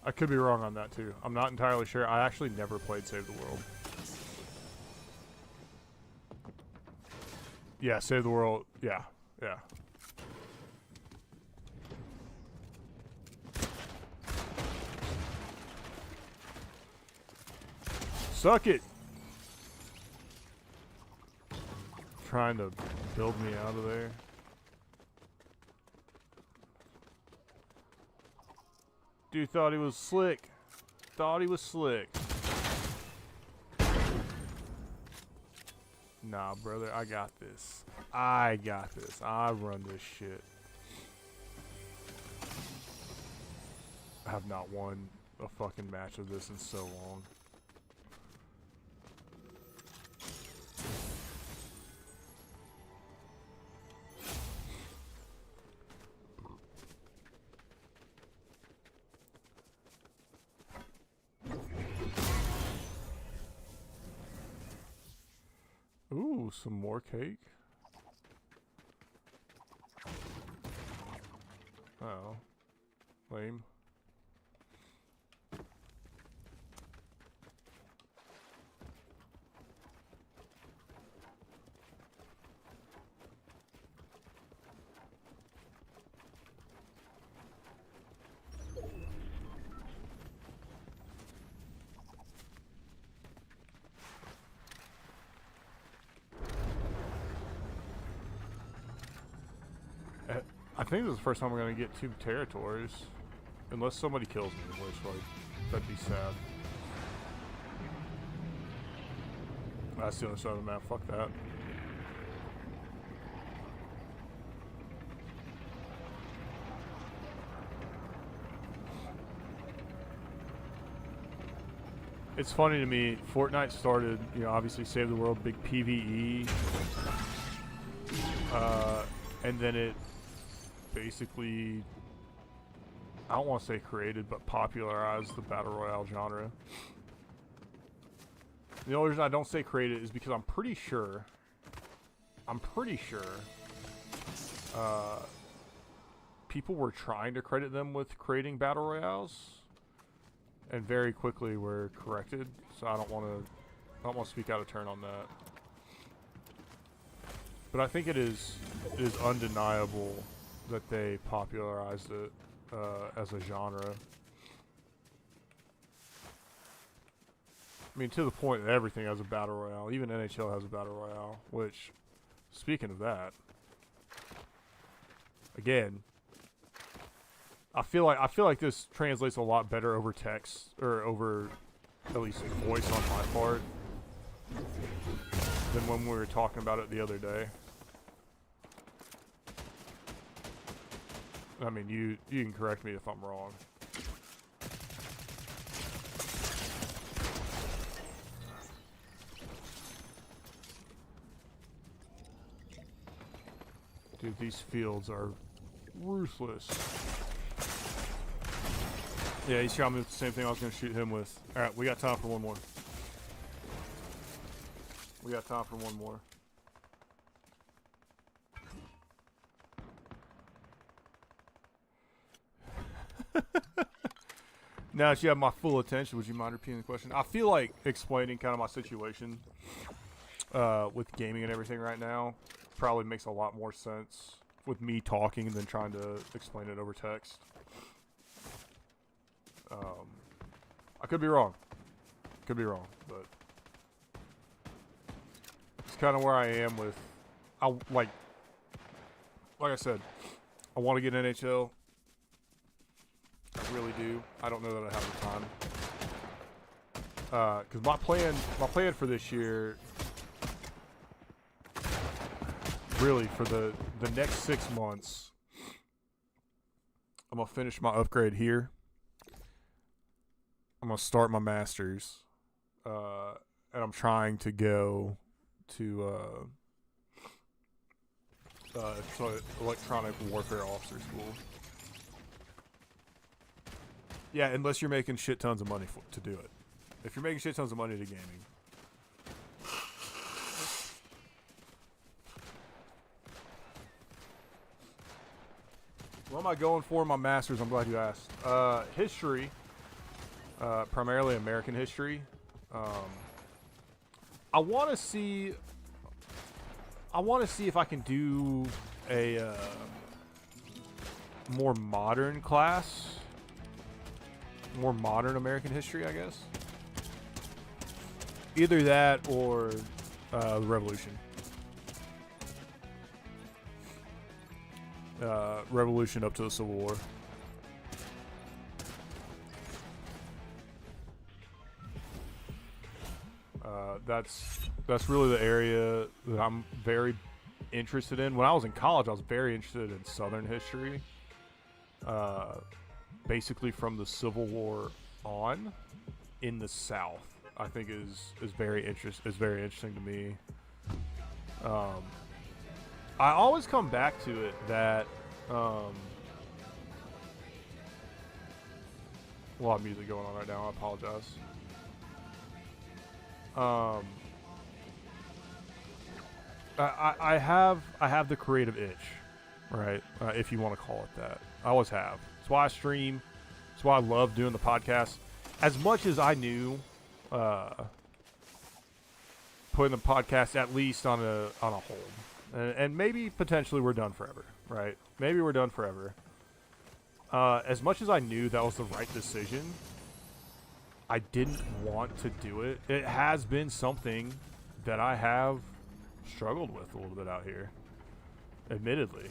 I could be wrong on that too. I'm not entirely sure. I actually never played Save the World. Yeah, Save the World. Yeah, yeah. Suck it! Trying to build me out of there. Dude thought he was slick. Thought he was slick. Nah, brother, I got this. I got this. I run this shit. I have not won a fucking match of this in so long. Ooh, some more cake. Oh. Lame. I think this is the first time we're gonna get 2 territories. Unless somebody kills me, which, like, that'd be sad. That's the other side of the map, fuck that. It's funny to me, Fortnite started, you know, obviously Save the World, big PvE. And then it basically, I don't want to say created, but popularized the Battle Royale genre. The only reason I don't say created is because I'm pretty sure, people were trying to credit them with creating battle royales, and very quickly were corrected. So I don't want to speak out of turn on that. But I think it is undeniable that they popularized it as a genre. I mean, to the point that everything has a battle royale. Even NHL has a battle royale. Which, speaking of that, again, I feel like this translates a lot better over text, or over at least voice on my part, than when we were talking about it the other day. I mean, you can correct me if I'm wrong. Dude, these fields are ruthless. Yeah, he shot me with the same thing I was going to shoot him with. Alright, we got time for one more. We got time for one more. Now that you have my full attention, would you mind repeating the question? I feel like explaining kind of my situation with gaming and everything right now probably makes a lot more sense with me talking than trying to explain it over text. I could be wrong. Could be wrong, but it's kind of where I am with. Like I said, I want to get NHL. I really do. I don't know that I have the time. Because my plan for this year, really for the next 6 months, I'm gonna finish my upgrade here. I'm gonna start my masters, and I'm trying to go to electronic warfare officer school. Yeah, unless you're making shit tons of money to do it. If you're making shit tons of money to gaming. What am I going for in my masters? I'm glad you asked. History. Primarily American history. I want to see if I can do a more modern class. More modern American history, I guess. Either that or the Revolution. Revolution up to the Civil War. That's really the area that I'm very interested in. When I was in college, I was very interested in Southern history. Basically from the Civil War on in the South, I think is very interesting to me. I always come back to it that a lot of music going on right now. I apologize. I have the creative itch, right? If you want to call it that. I always have. That's why I stream. That's why I love doing the podcast. As much as I knew putting the podcast at least on a hold. And maybe potentially we're done forever, right? Maybe we're done forever. As much as I knew that was the right decision, I didn't want to do it. It has been something that I have struggled with a little bit out here, admittedly.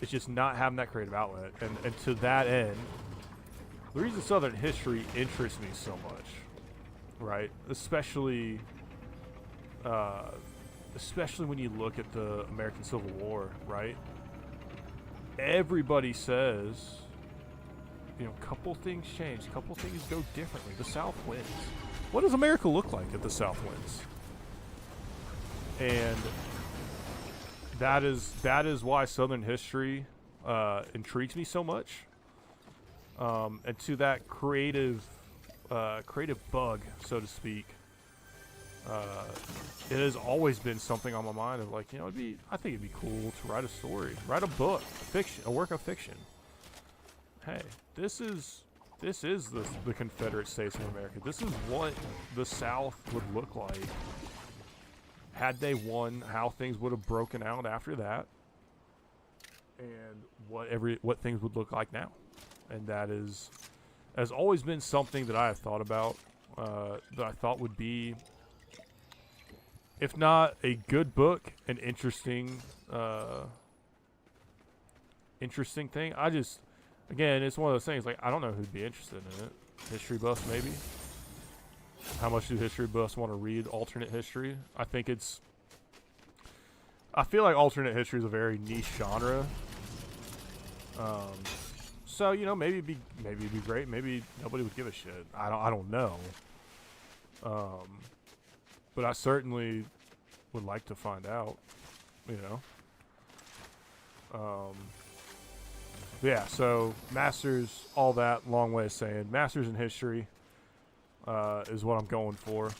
It's just not having that creative outlet. And to that end, the reason Southern history interests me so much, right? Especially when you look at the American Civil War, right? Everybody says, you know, a couple things change, a couple things go differently. The South wins. What does America look like if the South wins? And that is why Southern history intrigues me so much. And to that creative creative bug, so to speak. It has always been something on my mind of like, you know, I think it'd be cool to write a story, write a book, fiction, a work of fiction. Hey, this is the Confederate States of America. This is what the South would look like had they won, how things would have broken out after that, and what things would look like now. And that has always been something that I have thought about, that I thought would be, if not a good book, an interesting thing. Again, it's one of those things, like, I don't know who'd be interested in it. History buffs, maybe? How much do history buffs want to read alternate history? I feel like alternate history is a very niche genre. So, you know, maybe it'd be great. Maybe nobody would give a shit. I don't know. But I certainly would like to find out, you know. Yeah, so masters, all that, long way of saying masters in history is what I'm going for.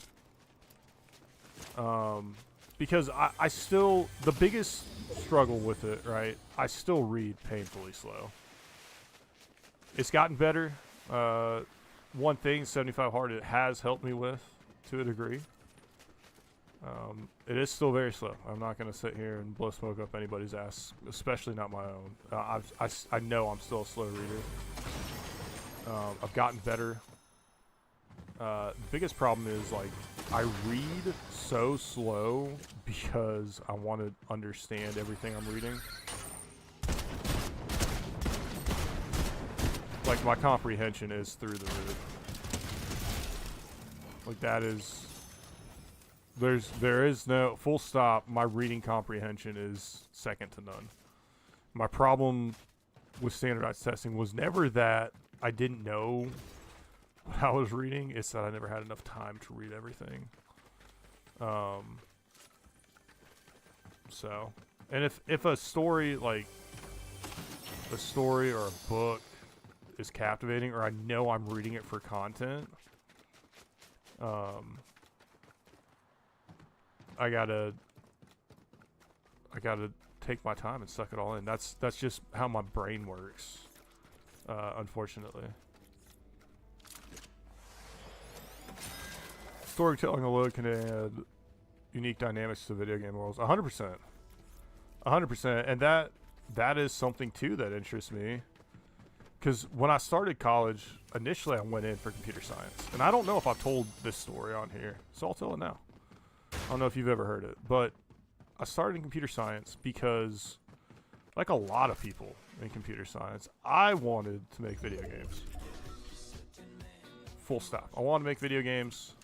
Because I still, the biggest struggle with it, right? I still read painfully slow. It's gotten better. One thing 75 Hard it has helped me with, to a degree. It is still very slow. I'm not going to sit here and blow smoke up anybody's ass, especially not my own. I know I'm still a slow reader. I've gotten better. The biggest problem is, like, I read so slow because I want to understand everything I'm reading. Like, my comprehension is through the roof. Like, that is... There is no full stop. My reading comprehension is second to none. My problem with standardized testing was never that I didn't know what I was reading. It's that I never had enough time to read everything. So, and if a story, like a story or a book is captivating, or I know I'm reading it for content, I gotta take my time and suck it all in. That's just how my brain works, unfortunately. Storytelling alone can add unique dynamics to video game worlds. 100%. 100%. And that is something, too, that interests me. Because when I started college, initially I went in for computer science. And I don't know if I've told this story on here, so I'll tell it now. I don't know if you've ever heard it, but I started in computer science because, like a lot of people in computer science, I wanted to make video games. Full stop. I wanted to make video games.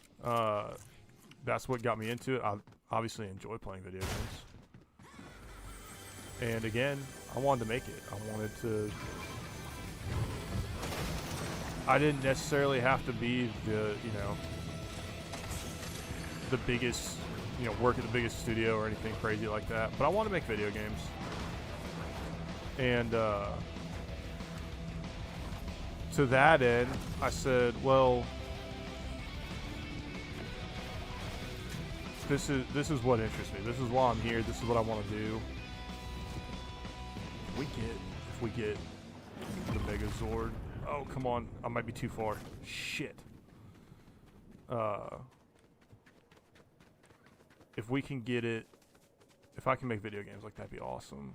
That's what got me into it. I obviously enjoy playing video games. And again, I wanted to make it. I didn't necessarily have to be the biggest, work at the biggest studio or anything crazy like that. But I want to make video games. And to that end, I said, well, this is what interests me. This is why I'm here. This is what I want to do. If we get the Megazord. Oh, come on. I might be too far. Shit. If we can get it, if I can make video games, like, that'd be awesome.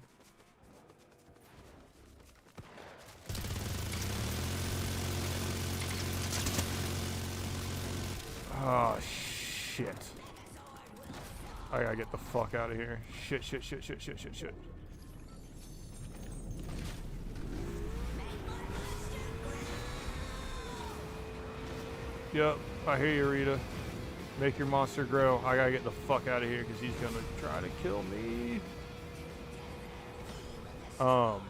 Oh, shit. I gotta get the fuck out of here. Shit. Yep, I hear you, Rita. Make your monster grow. I gotta get the fuck out of here because he's gonna try to kill me. But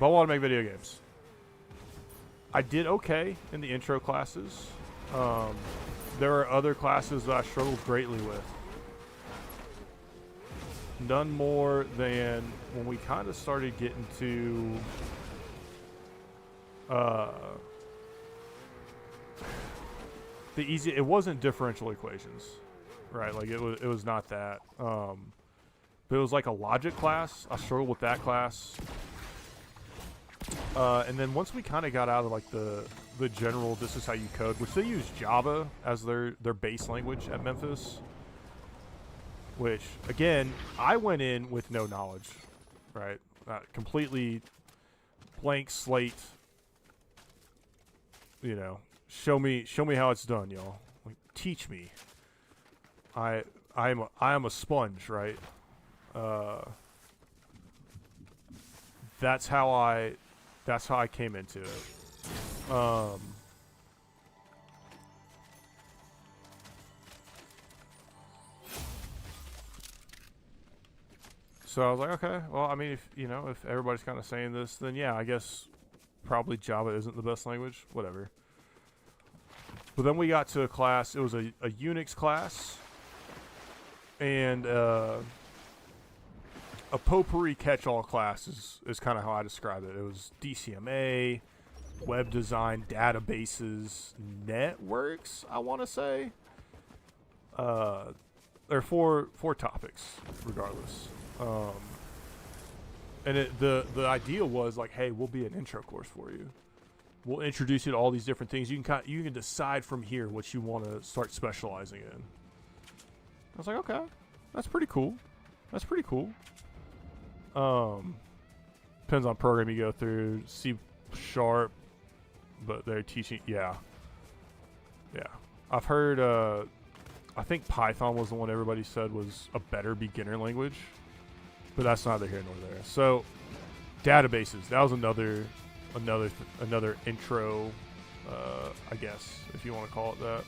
I want to make video games. I did okay in the intro classes. There are other classes that I struggled greatly with. None more than when we kind of started getting to It wasn't differential equations, right? Like it was not that. But it was like a logic class. I struggled with that class. And then once we kind of got out of like the general, this is how you code, which they use Java as their base language at Memphis. Which again, I went in with no knowledge, right? Completely blank slate. You know, show me how it's done, y'all. Like, teach me. I am a sponge, right? That's how I came into it. So I was like, okay, well, I mean, if everybody's kind of saying this, then yeah, I guess probably Java isn't the best language, whatever. But then we got to a class, it was a Unix class, and a potpourri catch-all class is kind of how I describe it. It was DCMA, web design, databases, networks, I want to say. There are four topics, regardless. And the idea was like, hey, we'll be an intro course for you. We'll introduce you to all these different things. You can decide from here what you want to start specializing in. I was like, okay, that's pretty cool. That's pretty cool. Depends on program you go through. C#, but they're teaching. Yeah. I've heard. I think Python was the one everybody said was a better beginner language, but that's neither here nor there. So, databases. That was another intro. I guess if you want to call it that.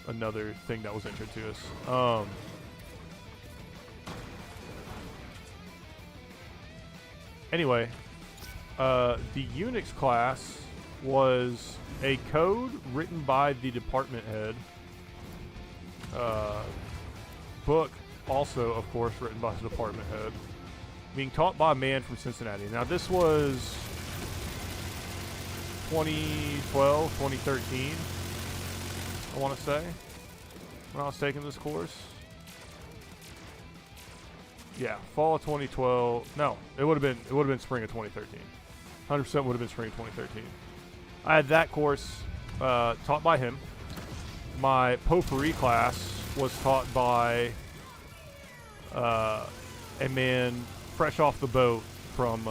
Another thing that was intro to us. Anyway, the Unix class was a code written by the department head. Book also, of course, written by the department head. Being taught by a man from Cincinnati. Now, this was 2012, 2013, I want to say, when I was taking this course. Yeah, fall of 2012. No, it would have been spring of 2013. 100% would have been spring of 2013. I had that course taught by him. My potpourri class was taught by a man fresh off the boat from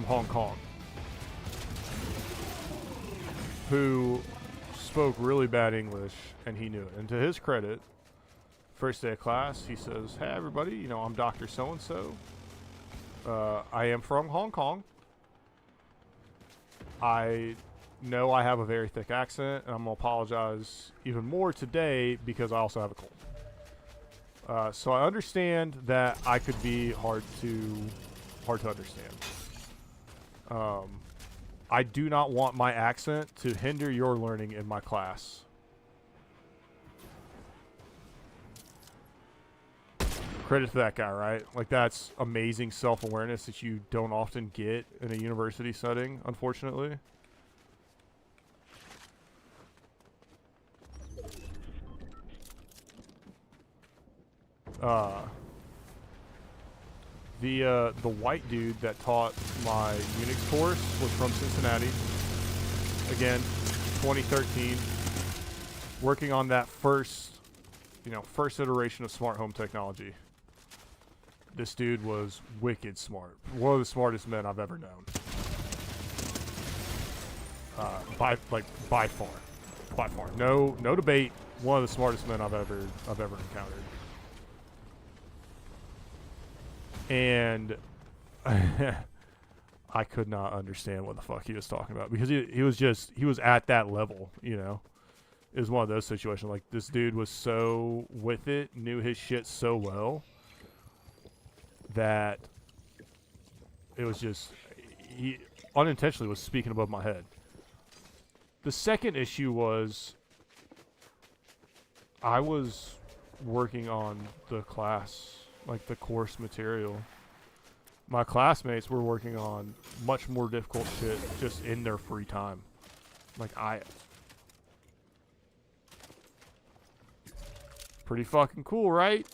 Hong Kong, who spoke really bad English, and he knew it. And to his credit, first day of class, he says, "Hey, everybody, I'm Dr. So-and-so. I am from Hong Kong. I know I have a very thick accent, and I'm going to apologize even more today because I also have a cold. So I understand that I could be hard to understand. I do not want my accent to hinder your learning in my class." Credit to that guy, right? Like, that's amazing self-awareness that you don't often get in a university setting, unfortunately. The white dude that taught my Unix course was from Cincinnati. Again, 2013. Working on that first iteration of smart home technology. This dude was wicked smart. One of the smartest men I've ever known. By far. No debate. One of the smartest men I've ever encountered. And I could not understand what the fuck he was talking about because he was at that level, It was one of those situations. Like, this dude was so with it, knew his shit so well that it was just, he unintentionally was speaking above my head. The second issue was I was working on the class, like the course material, My classmates were working on much more difficult shit just in their free time. Like pretty fucking cool, right?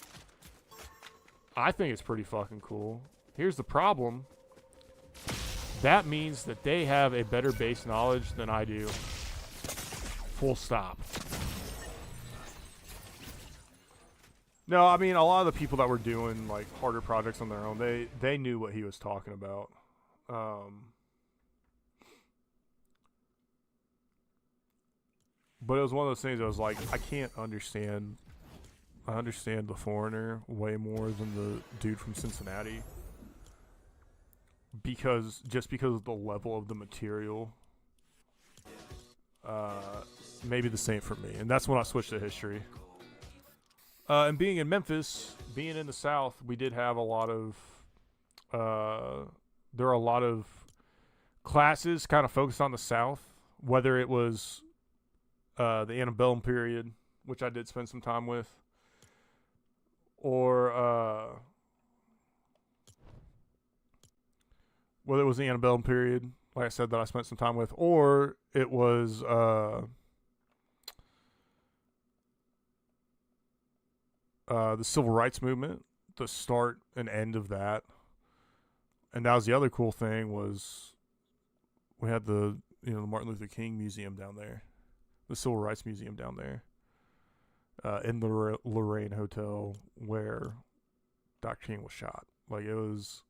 I think it's pretty fucking cool. Here's the problem. That means that they have a better base knowledge than I do. Full stop. No, I mean, a lot of the people that were doing, like, harder projects on their own, they knew what he was talking about. But it was one of those things that was like, I can't understand. I understand the foreigner way more than the dude from Cincinnati. Because of the level of the material. Maybe the same for me. And that's when I switched to history. And being in Memphis, being in the South, we did have a lot of, there are a lot of classes kind of focused on the South, whether it was the antebellum period, which I did spend some time with, or whether it was the antebellum period, like I said, that I spent some time with, or it was the civil rights movement, the start and end of that. And that was the other cool thing was we had the Martin Luther King Museum down there, the Civil Rights Museum down there, in the Lorraine Hotel where Dr. King was shot. Like it was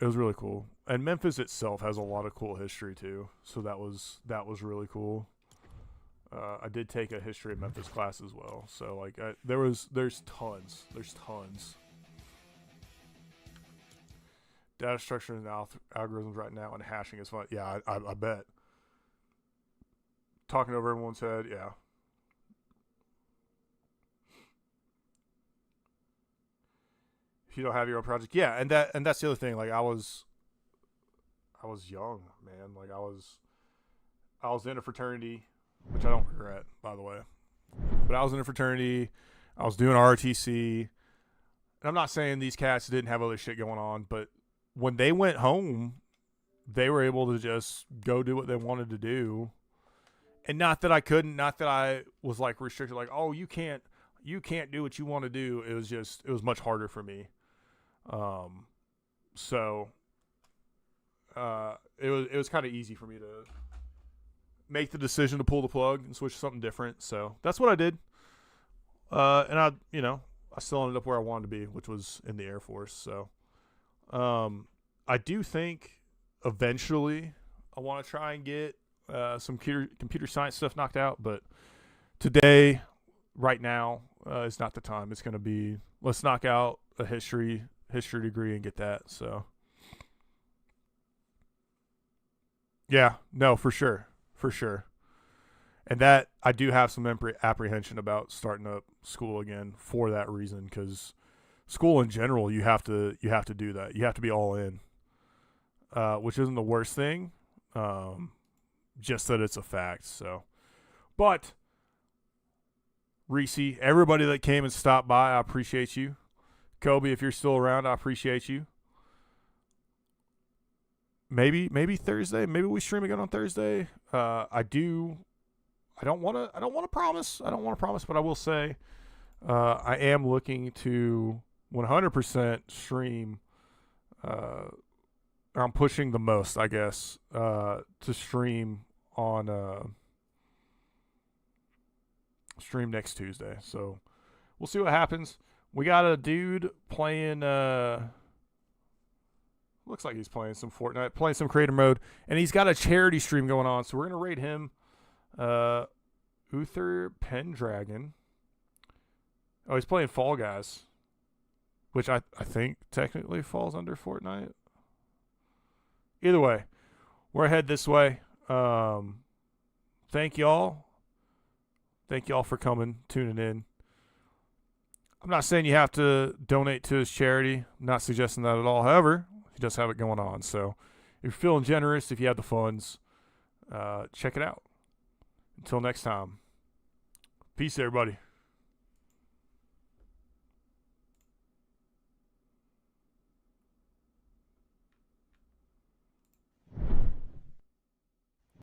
really cool. And Memphis itself has a lot of cool history too, so that was really cool. I did take a history of Memphis class as well, so like there's tons. Data structure and algorithms right now and hashing is fun. Yeah, I bet. Talking over everyone's head, yeah. If you don't have your own project, yeah, and that's the other thing. Like I was young, man. Like I was in a fraternity, which I don't regret, by the way. But I was in a fraternity. I was doing ROTC. And I'm not saying these cats didn't have other shit going on, but when they went home, they were able to just go do what they wanted to do. And not that I couldn't, not that I was like restricted, like, oh, you can't do what you want to do. It was much harder for me. So it was kind of easy for me to make the decision to pull the plug and switch to something different. So that's what I did. And I still ended up where I wanted to be, which was in the Air Force. So, I do think eventually I want to try and get some computer science stuff knocked out, but today, right now, is not the time. It's going to be, let's knock out a history degree and get that. So, yeah, no, for sure. And that I do have some apprehension about starting up school again for that reason, because school in general, you have to do that. You have to be all in, which isn't the worst thing, just that it's a fact. So, but Reese, everybody that came and stopped by, I appreciate you. Kobe, if you're still around, I appreciate you. Maybe Thursday. Maybe we stream again on Thursday. I don't want to promise. But I will say, I am looking to 100% stream. Or I'm pushing the most, I guess, to stream on stream next Tuesday. So we'll see what happens. We got a dude playing. Looks like he's playing some Fortnite, playing some creator mode, and he's got a charity stream going on. So we're gonna raid him. Uther Pendragon. Oh, he's playing Fall Guys, which I think technically falls under Fortnite. Either way, we're head this way. Thank y'all. Thank y'all for coming, tuning in. I'm not saying you have to donate to his charity. I'm not suggesting that at all. However, he does have it going on. So if you're feeling generous, if you have the funds, check it out. Until next time, peace, everybody.